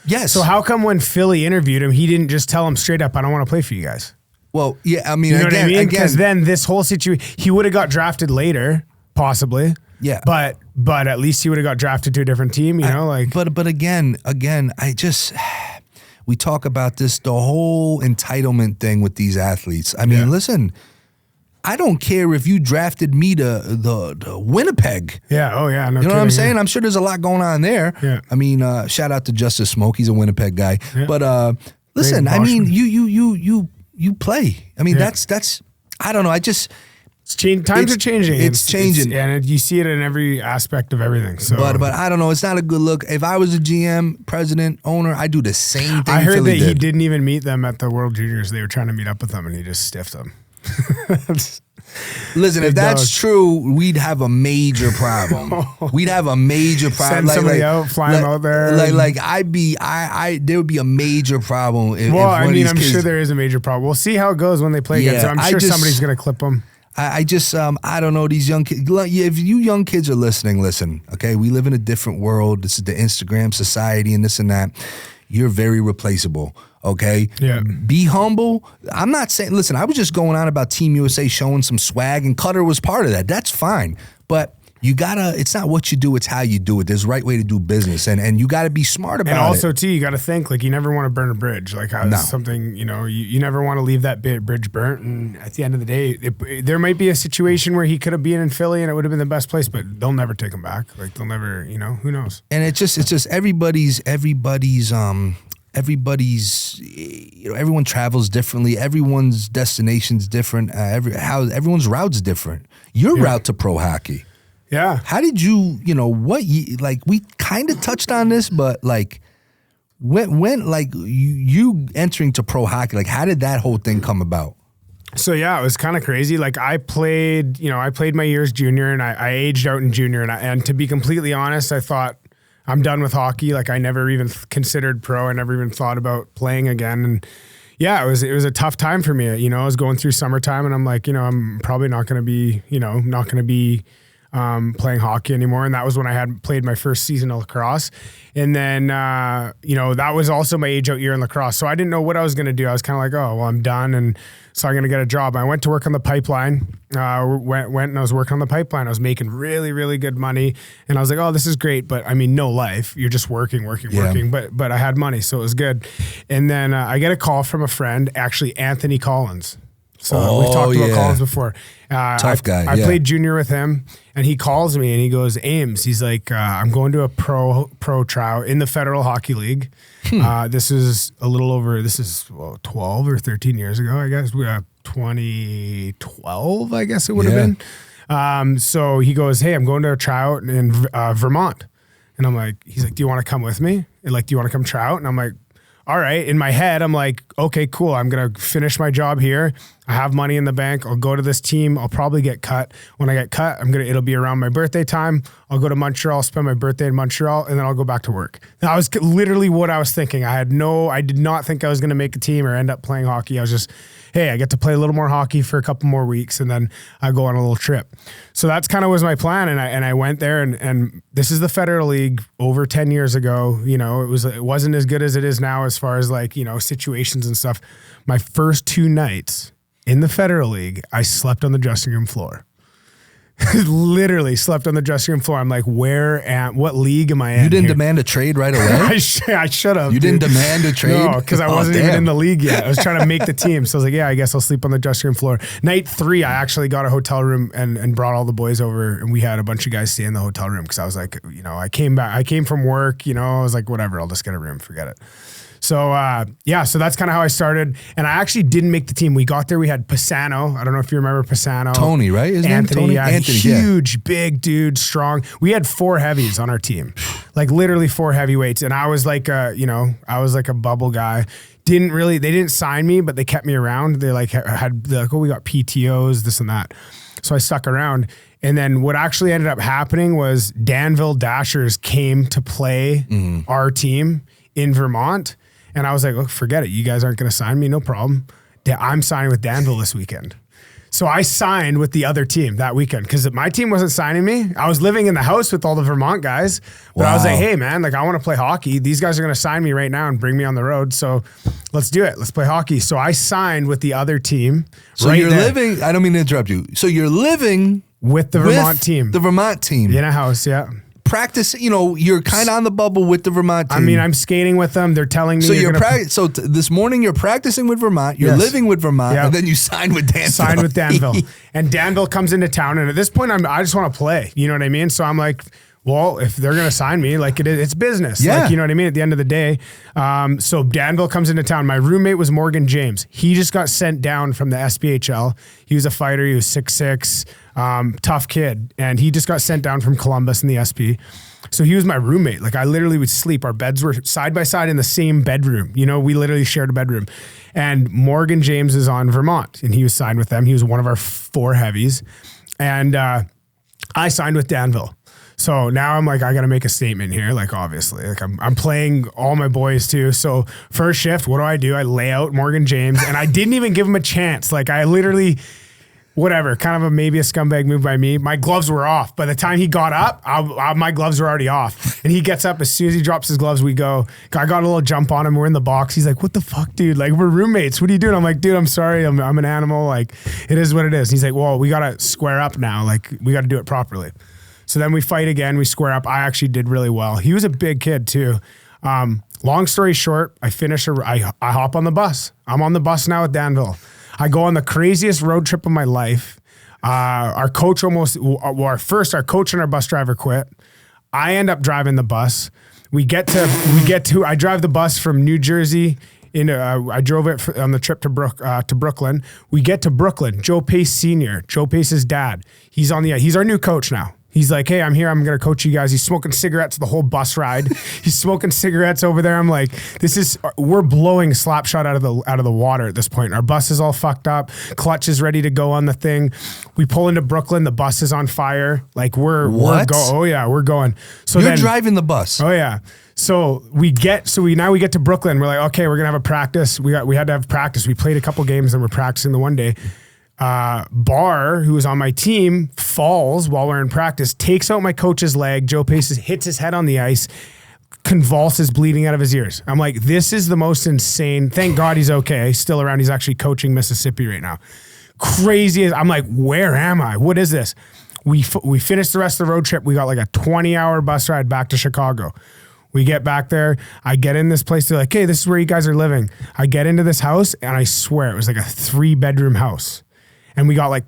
Yes. So how come when Philly interviewed him, he didn't just tell him straight up, I don't want to play for you guys? Well, yeah, I mean, you know what I mean? Because again, then this whole situation, he would have got drafted later, possibly. Yeah. But at least he would have got drafted to a different team, you know? Like. But again, I just, we talk about this, the whole entitlement thing with these athletes. I mean, listen, I don't care if you drafted me to the Winnipeg. Yeah. Oh, yeah. No, you know what I'm saying? I'm sure there's a lot going on there. Yeah. I mean, shout out to Justice Smoke. He's a Winnipeg guy. Yeah. But listen, I mean, you play. I mean, that's. I don't know. I just. Times are changing. It's changing, and you see it in every aspect of everything. So, but I don't know. It's not a good look. If I was a GM, president, owner, I do the same thing. I heard that he didn't even meet them at the World Juniors. They were trying to meet up with them, and he just stiffed them. Listen, if that's true, we'd have a major problem. We'd have a major problem. Send somebody out, fly them out there. There would be a major problem. I'm sure there is a major problem. We'll see how it goes when they play against them. I'm sure somebody's going to clip them. I don't know, these young kids. If you young kids are listening, listen, okay? We live in a different world. This is the Instagram society and this and that. You're very replaceable, okay? Yeah. Be humble. I'm not saying, listen, I was just going on about Team USA showing some swag, and Cutter was part of that. That's fine. But you gotta, it's not what you do, it's how you do it. There's a right way to do business, and you gotta be smart about it. And also, too, you gotta think, like, you never want to burn a bridge. Like, something, you know, you never want to leave that bridge burnt. And at the end of the day, there might be a situation where he could have been in Philly and it would have been the best place, but they'll never take him back. Like, they'll never, you know, who knows? And it's just everybody's, you know, everyone travels differently. Everyone's destination's different. Everyone's route's different. Your route to pro hockey. Yeah. How did you know, like, we kind of touched on this, but like, when like you entering to pro hockey, like, how did that whole thing come about? So yeah, it was kind of crazy. Like, I played my years junior, and I aged out in junior, and to be completely honest, I thought, I'm done with hockey. Like, I never even considered pro. I never even thought about playing again. And yeah, it was a tough time for me. You know, I was going through summertime, and I'm like, you know, I'm probably not going to be playing hockey anymore. And that was when I had played my first season of lacrosse. And then, you know, that was also my age out year in lacrosse. So I didn't know what I was going to do. I was kind of like, oh, well, I'm done. And so I'm going to get a job. I went to work on the pipeline, went and I was working on the pipeline. I was making really, really good money. And I was like, oh, this is great. But I mean, no life. You're just working. But I had money, so it was good. And then I get a call from a friend, actually Anthony Collins. So we've talked about Collins before. Tough guy. I played junior with him, and he calls me and he goes, Ames, he's like, I'm going to a pro trial in the Federal Hockey League. This is 12 or 13 years ago, I guess. 2012, I guess it would have been. So he goes, hey, I'm going to a tryout in Vermont. And I'm like, he's like, do you want to come with me? And like, do you want to come try out? And I'm like, all right. In my head, I'm like, okay, cool. I'm going to finish my job here. I have money in the bank. I'll go to this team. I'll probably get cut. When I get cut, it'll be around my birthday time. I'll go to Montreal, spend my birthday in Montreal, and then I'll go back to work. That was literally what I was thinking. I did not think I was going to make a team or end up playing hockey. I was just, hey, I get to play a little more hockey for a couple more weeks, and then I go on a little trip. So that's kind of was my plan, and I went there, and this is the Federal League over 10 years ago. You know, it wasn't as good as it is now as far as, like, you know, situations and stuff. My first 2 nights in the Federal League, I slept on the dressing room floor. Literally slept on the dressing room floor. I'm like, what league am I in? You didn't here? demand a trade right away? I should have. You didn't demand a trade? No, because I wasn't even in the league yet. I was trying to make the team. So I was like, yeah, I guess I'll sleep on the dressing room floor. Night 3, I actually got a hotel room and brought all the boys over, and we had a bunch of guys stay in the hotel room because I was like, I came from work, I was like, whatever, I'll just get a room, forget it. So, so that's kind of how I started. And I actually didn't make the team. We got there. We had Pisano. I don't know if you remember Pisano. Tony, right? His name Tony? Yeah, Anthony, huge, big dude, strong. We had 4 heavies on our team, like literally 4 heavyweights. And I was like, I was like a bubble guy. They didn't sign me, but they kept me around. They we got PTOs, this and that. So I stuck around. And then what actually ended up happening was Danville Dashers came to play our team in Vermont. And I was like, look, forget it. You guys aren't going to sign me. No problem. I'm signing with Danville this weekend. So I signed with the other team that weekend because my team wasn't signing me. I was living in the house with all the Vermont guys. But I was like, hey, man, I want to play hockey. These guys are going to sign me right now and bring me on the road. So let's do it. Let's play hockey. So I signed with the other team. So you're living, I don't mean to interrupt you. So you're living with the Vermont team. The Vermont team. In a house, yeah. Practice, you're kind of on the bubble with the Vermont team. I mean, I'm skating with them. They're telling me. So this morning you're practicing with Vermont. You're living with Vermont, and then you sign with Danville. Sign with Danville, and Danville comes into town. And at this point, I just want to play. You know what I mean? So I'm like, well, if they're gonna sign me, it's business. Yeah. You know what I mean? At the end of the day, so Danville comes into town. My roommate was Morgan James. He just got sent down from the SPHL. He was a fighter. He was 6'6". Tough kid, and he just got sent down from Columbus in the SP. So he was my roommate. I literally would sleep. Our beds were side by side in the same bedroom. We literally shared a bedroom. And Morgan James is on Vermont, and he was signed with them. He was one of our 4 heavies, and I signed with Danville. So now I'm like, I got to make a statement here. Obviously, I'm playing all my boys too. So first shift, what do? I lay out Morgan James, and I didn't even give him a chance. I literally. Whatever, kind of maybe a scumbag move by me. My gloves were off. By the time he got up, my gloves were already off. And he gets up, as soon as he drops his gloves, we go. I got a little jump on him. We're in the box. He's like, what the fuck, dude? We're roommates. What are you doing? I'm like, dude, I'm sorry. I'm an animal. It is what it is. He's like, well, we got to square up now. we got to do it properly. So then we fight again. We square up. I actually did really well. He was a big kid too. Long story short, I hop on the bus. I'm on the bus now at Danville. I go on the craziest road trip of my life. Our coach our coach and our bus driver quit. I end up driving the bus. I drive the bus from New Jersey I drove it on the trip to Brooklyn. We get to Brooklyn. Joe Pace Sr., Joe Pace's dad. He's our new coach now. He's like, hey, I'm here. I'm going to coach you guys. He's smoking cigarettes the whole bus ride. He's smoking cigarettes over there. I'm like, we're blowing Slapshot out of the water at this point. Our bus is all fucked up. Clutch is ready to go on the thing. We pull into Brooklyn. The bus is on fire. Oh yeah, we're going. So you're driving the bus. Oh yeah. So we get to Brooklyn. We're like, okay, we're going to have a practice. We had to have practice. We played a couple games and we're practicing the one day. Bar, who was on my team, falls while we're in practice, takes out my coach's leg. Joe Pace hits his head on the ice, convulses, bleeding out of his ears. I'm like, this is the most insane. Thank God he's okay. He's still around. He's actually coaching Mississippi right now. Crazy as I'm like, where am I? What is this? We finished the rest of the road trip. We got a 20-hour bus ride back to Chicago. We get back there. I get in this place. They're like, hey, this is where you guys are living. I get into this house, and I swear it was a 3-bedroom house. And we got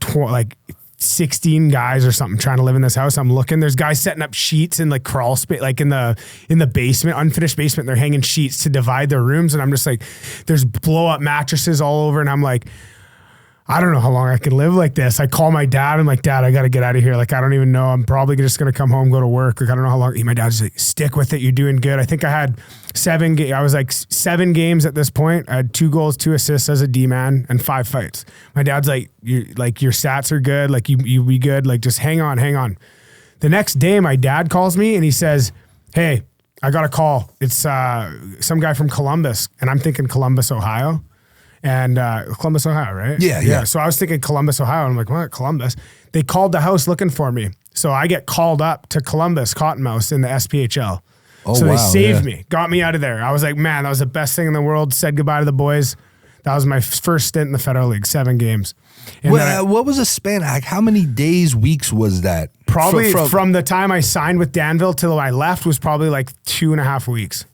16 guys or something trying to live in this house. I'm looking. There's guys setting up sheets in crawl space, in the basement, unfinished basement. They're hanging sheets to divide their rooms. And I'm just like, there's blow up mattresses all over. And I'm like, I don't know how long I can live like this. I call my dad. I'm like, Dad, I got to get out of here. I don't even know. I'm probably just going to come home, go to work. I don't know how long. My dad's like, stick with it. You're doing good. I think I had 7 games at this point. I had 2 goals, 2 assists as a D-man and 5 fights. My dad's like, your stats are good. You be good. Just hang on. The next day, my dad calls me and he says, hey, I got a call. It's some guy from Columbus. And I'm thinking Columbus, Ohio. And Columbus, Ohio, right? Yeah. So I was thinking Columbus, Ohio. And I'm like, what? Columbus? They called the house looking for me. So I get called up to Columbus, Cottonmouth in the SPHL. Oh, so wow, they saved me, got me out of there. I was like, man, that was the best thing in the world. Said goodbye to the boys. That was my first stint in the Federal League, 7 games. And what was a span? Like, how many days, weeks was that? Probably from the time I signed with Danville till I left was probably like 2.5 weeks,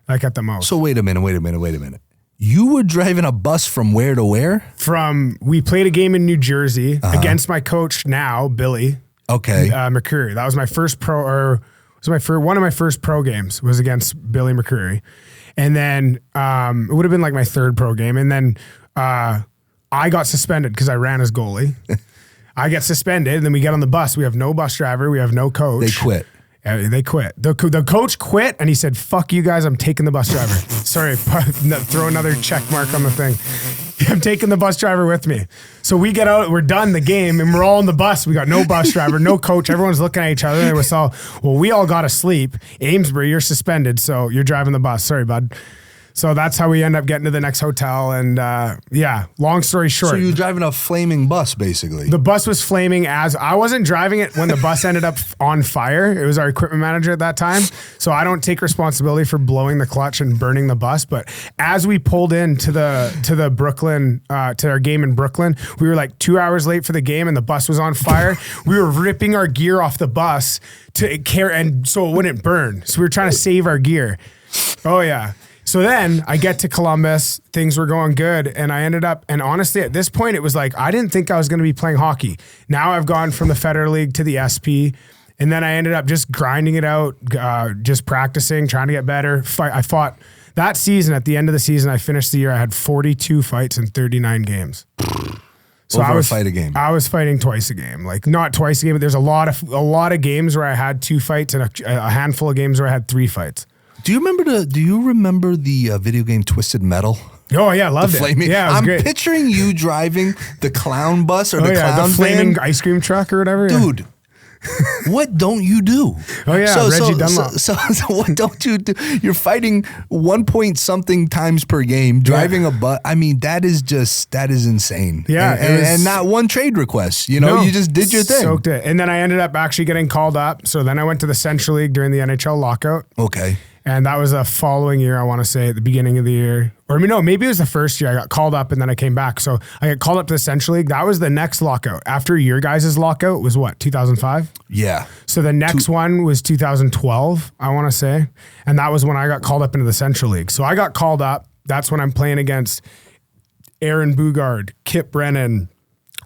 like at the most. So wait a minute. You were driving a bus from where to where? We played a game in New Jersey against my coach now, Billy. Okay. McCreary. That was my first one of my first pro games was against Billy McCreary. And then it would have been like my 3rd pro game. And then I got suspended because I ran as goalie. I get suspended, and then we get on the bus. We have no bus driver. We have no coach. They quit. They quit. The coach quit, and he said, "Fuck you guys, I'm taking the bus driver." Sorry, throw another check mark on the thing. I'm taking the bus driver with me. So we get out, we're done the game, and we're all on the bus. We got no bus driver, no coach. Everyone's looking at each other. And it was all, well, we all got to sleep. Amesbury, you're suspended, so you're driving the bus. Sorry, bud. So that's how we end up getting to the next hotel. And long story short. So you were driving a flaming bus, basically. The bus was flaming as I wasn't driving it when the bus ended up on fire. It was our equipment manager at that time. So I don't take responsibility for blowing the clutch and burning the bus. But as we pulled in to the Brooklyn, to our game in Brooklyn, we were like 2 hours late for the game and the bus was on fire. We were ripping our gear off the bus to care, and so it wouldn't burn. So we were trying to save our gear. Oh yeah. So then I get to Columbus, things were going good, and I ended up, and honestly, at this point, it was like, I didn't think I was going to be playing hockey. Now I've gone from the Federal League to the SP, and then I ended up just grinding it out, just practicing, trying to get better. I fought that season, at the end of the season, I finished the year, I had 42 fights in 39 games. So Over a fight a game. I was fighting twice a game, like not twice a game, but there's a lot of games where I had 2 fights and a handful of games where I had 3 fights. Do you remember the video game Twisted Metal? Oh yeah, loved it. Flaming, yeah, it was I'm great. Picturing you driving the clown bus or the clown the flaming van. ice cream truck or whatever. Dude, what don't you do? Oh yeah, Reggie Dunlop. So what don't you do? You're fighting 1 point something times per game, driving a bus. I mean, that is insane. Yeah, and not one trade request. You know, you just did your thing. Soaked it. And then I ended up actually getting called up. So then I went to the Central League during the NHL lockout. Okay. And that was a following year, I want to say, at the beginning of the year. Or I mean, no, maybe it was the first year I got called up and then I came back. So I got called up to the Central League. That was the next lockout. After your guys' lockout was what, 2005? Yeah. So the next one was 2012, I want to say. And that was when I got called up into the Central League. So I got called up. That's when I'm playing against Aaron Bugard, Kip Brennan,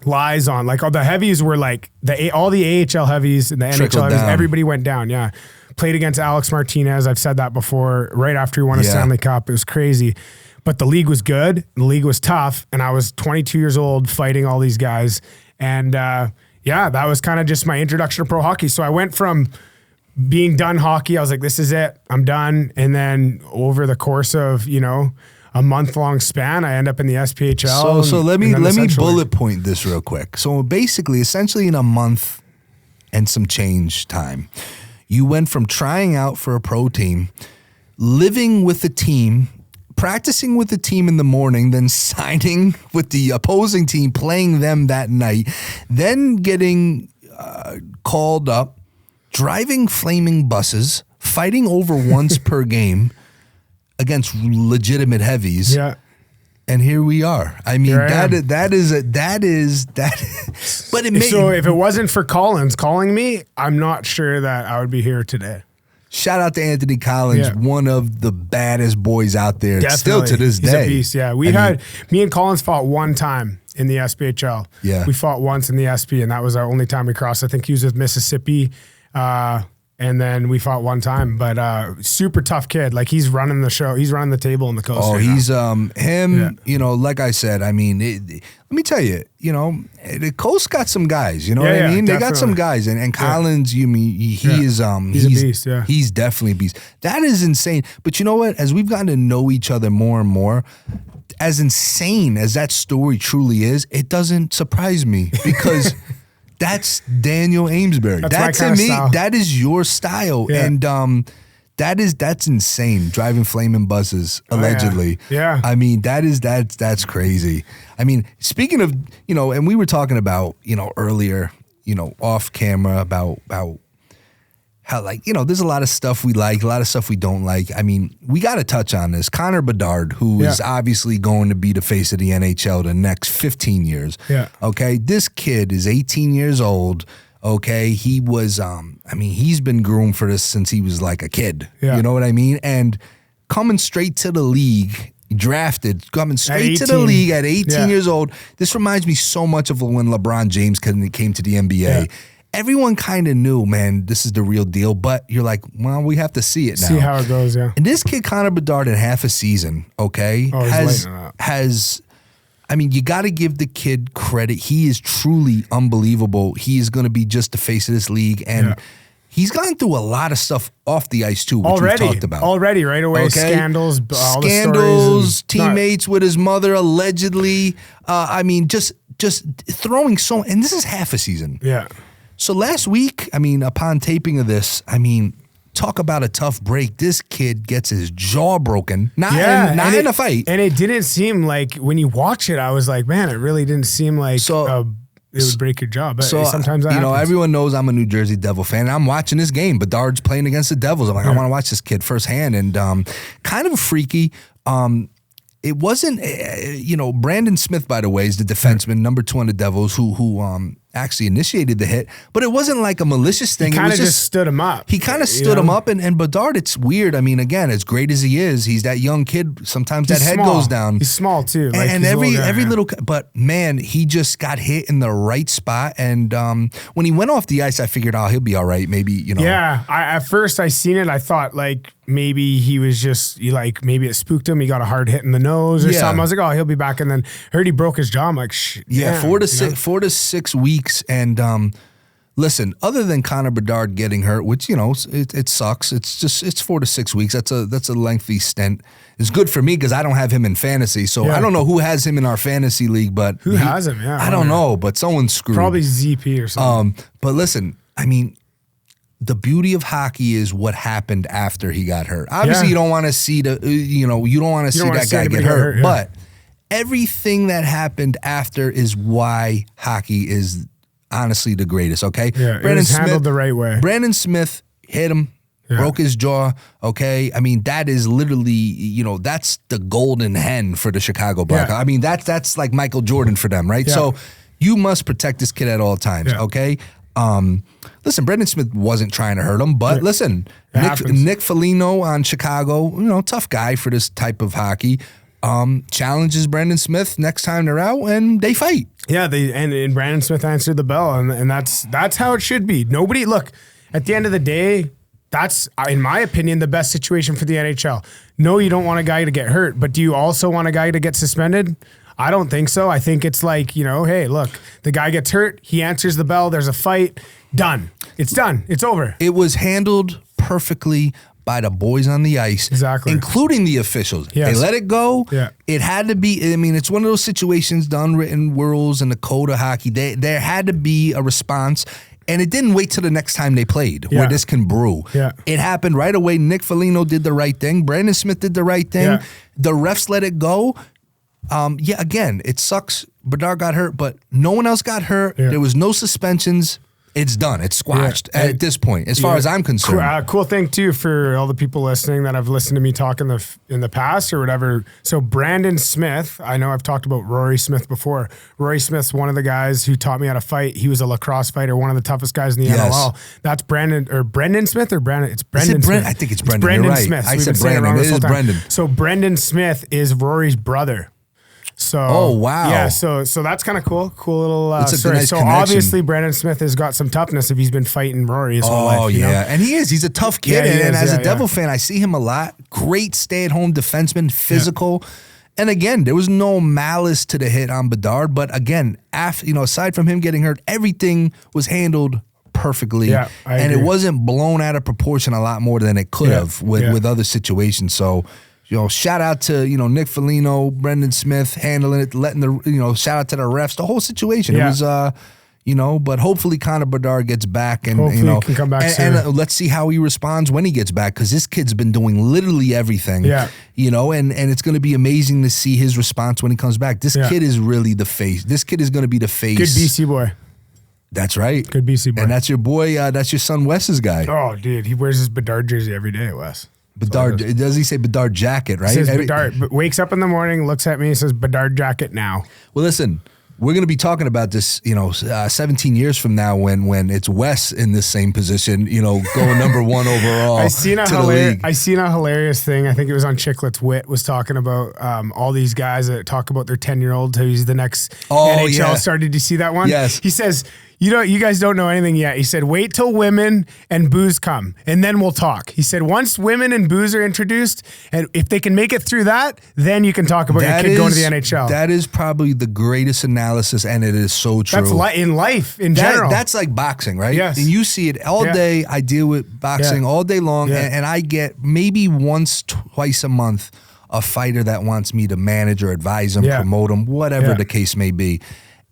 Liaison. Like all the heavies were like, all the AHL heavies and the NHL heavies, everybody went down, yeah. Played against Alex Martinez. I've said that before. Right after he won a Stanley Cup, it was crazy. But the league was good. The league was tough. And I was 22 years old fighting all these guys. And that was kind of just my introduction to pro hockey. So I went from being done hockey. I was like, this is it. I'm done. And then over the course of, a month-long span, I end up in the SPHL. So let me bullet point this real quick. So basically, essentially in a month and some change time, you went from trying out for a pro team, living with the team, practicing with the team in the morning, then signing with the opposing team, playing them that night, then getting called up, driving flaming buses, fighting over once per game against legitimate heavies. Yeah. And here we are. I mean, that is. But so if it wasn't for Collins calling me, I'm not sure that I would be here today. Shout out to Anthony Collins, one of the baddest boys out there, still to this day. He's a beast. Yeah, me and Collins fought one time in the SPHL. Yeah, we fought once in the SP, and that was our only time we crossed. I think he was with Mississippi. And then we fought one time, but super tough kid. Like he's running the show. He's running the table in the coast. Oh, he's like I said, I mean, let me tell you, the coast got some guys, what I mean? They got some guys, and Collins, he's a beast. Yeah, he's definitely a beast. That is insane. But you know what? As we've gotten to know each other more and more, as insane as that story truly is, it doesn't surprise me because that's Daniel Amesbury. That to me, that is your style. Yeah. And that's insane. Driving flaming buses, allegedly. Yeah. I mean, that's crazy. I mean, speaking of, and we were talking about, earlier, off camera about how, like, you know, there's a lot of stuff we like, a lot of stuff we don't like. I mean, we got to touch on this. Connor Bedard, who is obviously going to be the face of the NHL the next 15 years. Yeah. Okay. This kid is 18 years old. Okay. He was, he's been groomed for this since he was like a kid. Yeah. You know what I mean? And coming straight to the league, drafted, coming straight to the league at 18 years old. This reminds me so much of when LeBron James came to the NBA. Yeah. Everyone kind of knew, man, this is the real deal, but you're like, well, we have to see it now. See how it goes, yeah. And this kid, Connor Bedard, in half a season, okay, you got to give the kid credit. He is truly unbelievable. He is going to be just the face of this league, and he's gone through a lot of stuff off the ice, too, which we talked about. Already, right away, okay? Scandals, teammates with his mother, allegedly. Just throwing so, and this is half a season. Yeah. So last week, upon taping of this, talk about a tough break. This kid gets his jaw broken, not in a fight. And it didn't seem like, when you watch it, I was like, man, it really didn't seem like it would break your jaw. But sometimes that happens. Everyone knows I'm a New Jersey Devil fan. And I'm watching this game. Bedard's playing against the Devils. I'm like, I want to watch this kid firsthand. And kind of freaky. It wasn't, Brandon Smith, by the way, is the defenseman, number 2 on the Devils, who actually initiated the hit. But it wasn't like a malicious thing. He kind of just stood him up. He kind of stood him up. And Bardar, it's weird. Again, as great as he is, he's that young kid. Sometimes that head goes down. He's small, too. Like, and every little, but man, he just got hit in the right spot. And when he went off the ice, I figured, he'll be all right. Maybe, Yeah, at first I seen it, I thought, like, maybe he was just, maybe it spooked him. He got a hard hit in the nose or something. I was like, he'll be back. And then heard he broke his jaw. I'm like, shit. Yeah, 4 to 6 weeks. And listen, other than Connor Bedard getting hurt, which, it sucks. It's 4 to 6 weeks. That's a lengthy stint. It's good for me because I don't have him in fantasy. So I don't know who has him in our fantasy league, but who has him? Yeah, I don't know, but someone's screwed. Probably ZP or something. But listen, the beauty of hockey is what happened after he got hurt. Obviously, you don't want to see that guy get hurt. But everything that happened after is why hockey is honestly the greatest. Okay, yeah, Brandon Smith handled the right way. Brandon Smith hit him, broke his jaw. Okay, that is literally, that's the golden hen for the Chicago Blackhawks. Yeah. That's like Michael Jordan for them, right? Yeah. So you must protect this kid at all times. Yeah. Okay. Listen, Brandon Smith wasn't trying to hurt him, but listen, Nick Foligno on Chicago, tough guy for this type of hockey, challenges Brandon Smith next time they're out, and they fight. Yeah, and Brandon Smith answered the bell, and that's how it should be. Nobody, look, at the end of the day, that's, in my opinion, the best situation for the NHL. No, you don't want a guy to get hurt, but do you also want a guy to get suspended? I don't think so. I think it's like, hey, look, the guy gets hurt, he answers the bell, there's a fight, done. It's done. It's over. It was handled perfectly by the boys on the ice. Exactly. Including the officials. Yes. They let it go. Yeah. It had to be, it's one of those situations, the unwritten rules and the code of hockey. There had to be a response. And it didn't wait till the next time they played where this can brew. Yeah. It happened right away. Nick Foligno did the right thing. Brandon Smith did the right thing. Yeah. The refs let it go. Again, it sucks. Bedard got hurt, but no one else got hurt. Yeah. There was no suspensions. It's done. It's squashed at this point, as far as I'm concerned. Cool thing, too, for all the people listening that have listened to me talk in the past or whatever. So Brandon Smith, I know I've talked about Rory Smith before. Rory Smith's one of the guys who taught me how to fight. He was a lacrosse fighter, one of the toughest guys in the NLL. That's Brendan Smith or Brandon? It's Brendan Smith. I think it's Brendan. You're right. Smith. I said Brandon. It is Brendan. So Brendan Smith is Rory's brother. So, wow. Yeah, so that's kind of cool. Cool little it's a story. nice so connection. Obviously Brandon Smith has got some toughness if he's been fighting Rory his whole life. Oh, yeah. And he is. He's a tough kid. Yeah, and as a Devil fan, I see him a lot. Great stay-at-home defenseman, physical. Yeah. And again, there was no malice to the hit on Bedard. But again, aside from him getting hurt, everything was handled perfectly. Yeah, I agree. It wasn't blown out of proportion a lot more than it could have with other situations. So, shout out to, Nick Foligno, Brendan Smith handling it, letting shout out to the refs, the whole situation. Yeah. It was, but hopefully Connor Bedard gets back and, hopefully he can come back soon. And let's see how he responds when he gets back, because this kid's been doing literally everything. Yeah. And it's going to be amazing to see his response when he comes back. This kid is really the face. This kid is going to be the face. Good BC boy. That's right. Good BC boy. And that's your boy, that's your son Wes's guy. Oh, dude, he wears his Bedard jersey every day, Wes. Bedard, does he say Bedard jacket, right? He says Bedard, but wakes up in the morning, looks at me and says Bedard jacket now. Well, listen, we're going to be talking about this, 17 years from now when it's Wes in this same position, going number 1 overall I seen a the league. I seen a hilarious thing. I think it was on Chiclet's Wit, was talking about all these guys that talk about their 10-year-old who's the next NHL star. Did you see that one? Yes. He says, you guys don't know anything yet. He said, wait till women and booze come, and then we'll talk. He said, once women and booze are introduced, and if they can make it through that, then you can talk about your kid going to the NHL. That is probably the greatest analysis, and it is so true. That's in life, in general. That's like boxing, right? Yes. And you see it all day. I deal with boxing all day long, and I get maybe once, twice a month a fighter that wants me to manage or advise them, promote them, whatever the case may be.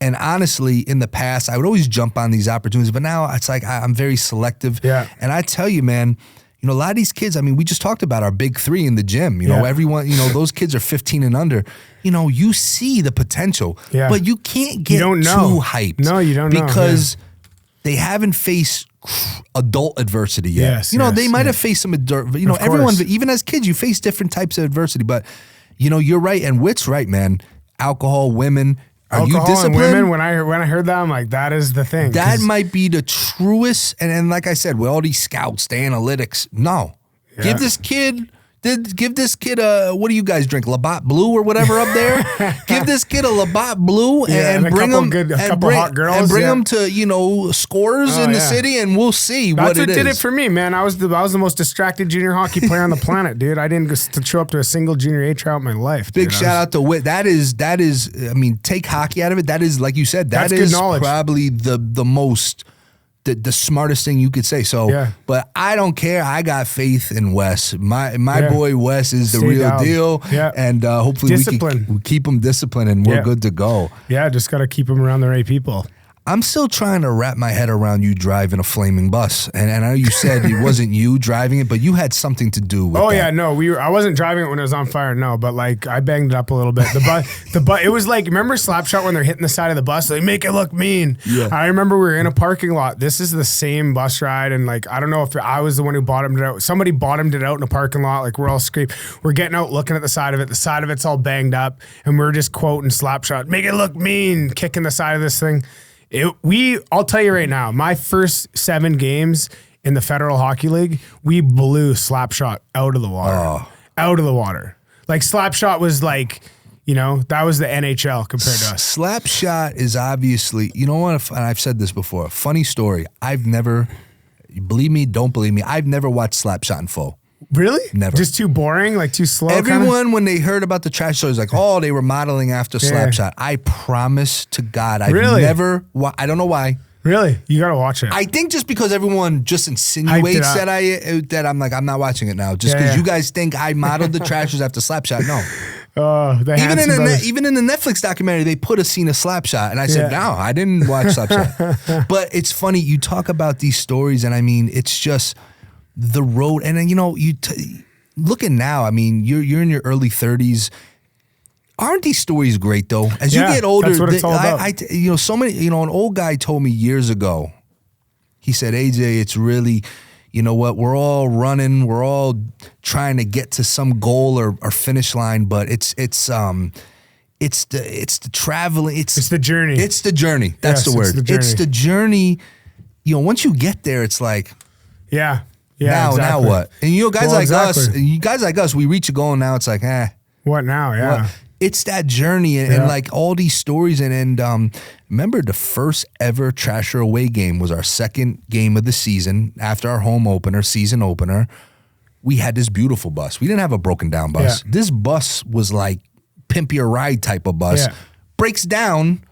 And honestly, in the past, I would always jump on these opportunities, but now it's like I'm very selective. Yeah. And I tell you, man, a lot of these kids, I mean, we just talked about our big 3 in the gym. Everyone, those kids are 15 and under. You see the potential, but you can't get too hyped. No, you don't know. Because they haven't faced adult adversity yet. Yes, they might have faced some everyone, even as kids, you face different types of adversity. But, you're right. And Whit's right, man. Alcohol, women. Are you disciplined? And women, when I heard that, I'm like, that is the thing. That might be the truest. And like I said, with all these scouts, the analytics, no. Yeah. Give this kid a, what do you guys drink? Labatt Blue or whatever up there? Give this kid a Labatt Blue and bring him hot girls, and bring him to scores in the city, and we'll see what it is. That's what did it for me, man. I was the most distracted junior hockey player on the planet, dude. I didn't show up to a single junior A tryout in my life. Big shout out to Whit. That is. I mean, take hockey out of it. That is, like you said, that is probably the most. The smartest thing you could say. So, but I don't care. I got faith in Wes. My boy Wes is the real deal. Yeah. And hopefully we can keep him disciplined and we're good to go. Yeah, just got to keep him around the right people. I'm still trying to wrap my head around you driving a flaming bus. And I know you said it wasn't you driving it, but you had something to do with that. Oh, yeah, no. I wasn't driving it when it was on fire, no. But, like, I banged it up a little bit. The bus, it was like, remember Slapshot when they're hitting the side of the bus? They make it look mean. Yeah. I remember we were in a parking lot. This is the same bus ride. And, like, I don't know if I was the one who bottomed it out. Somebody bottomed it out in a parking lot. Like, we're all screaming. We're getting out, looking at the side of it. The side of it's all banged up. And we're just quoting Slapshot. Make it look mean. Kicking the side of this thing. I'll tell you right now, my first 7 games in the Federal Hockey League, we blew Slapshot out of the water. Oh. Out of the water. Like, Slapshot was like, that was the NHL compared to us. Slapshot is obviously, you know what, and I've said this before, funny story. I've never, believe me, don't believe me, I've never watched Slapshot in full. Really? Never. Just too boring? Like too slow? Everyone, when they heard about the trash stories, like, oh, they were modeling after Slapshot. I promise to God, I've never, I don't know why. Really? You got to watch it. I think just because everyone just insinuates that I'm like, I'm not watching it now. Just because you guys think I modeled the trashers after Slapshot. No. Even in the Netflix documentary, they put a scene of Slapshot. And I said, no, I didn't watch Slapshot. But it's funny. You talk about these stories, and I mean, it's just the road. And then, looking now, I mean, you're in your early 30s. Aren't these stories great though? As you get older, that's what it's all about. So many, an old guy told me years ago, he said, AJ, it's really, you know what, we're all running, we're all trying to get to some goal or finish line, but it's the traveling, it's the journey. It's the journey. That's the word. It's the journey. Once you get there, it's like, now what? And guys like us, we reach a goal and now it's like, what now? Yeah. What? It's that journey and like all these stories. And remember the first ever Trasher away game was our second game of the season after our home opener, season opener. We had this beautiful bus. We didn't have a broken down bus. Yeah. This bus was like pimp your ride type of bus. Yeah. Breaks down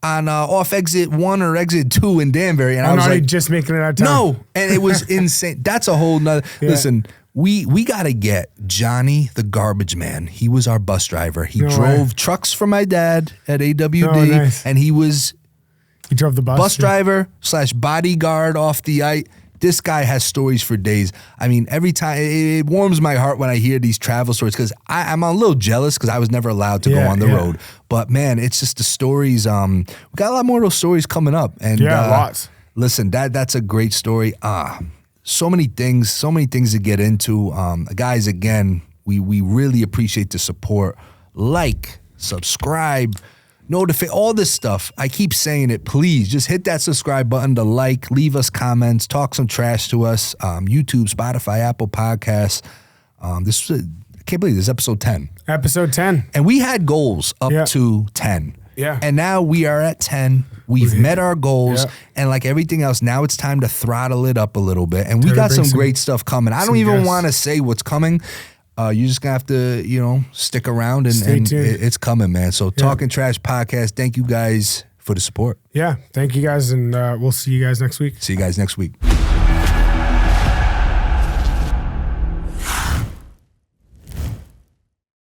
on off exit 1 or exit 2 in Danbury. And I was like, just making it out of town. No. And it was insane. That's a whole nother, listen, We got to get Johnny, the garbage man. He was our bus driver. He drove trucks for my dad at AWD, and he drove the bus driver / bodyguard off the ice. This guy has stories for days. I mean, every time it warms my heart when I hear these travel stories because I'm a little jealous because I was never allowed to go on the road. But man, it's just the stories. We got a lot more of those stories coming up. And lots. Listen, that's a great story. So many things to get into. Guys, again, we really appreciate the support. Like, subscribe, notify, all this stuff. I keep saying it. Please just hit that subscribe button to like, leave us comments, talk some trash to us. YouTube, Spotify, Apple Podcasts. I can't believe this is episode 10. Episode 10. And we had goals up to 10. Yeah. And now we are at 10. We've met our goals. Yeah. And like everything else, now it's time to throttle it up a little bit. And we got some great stuff coming. I don't even want to say what's coming. You're just going to have to, stick around and it's coming, man. So Talking Trash Podcast, thank you guys for the support. Yeah. Thank you guys. And we'll see you guys next week. See you guys next week.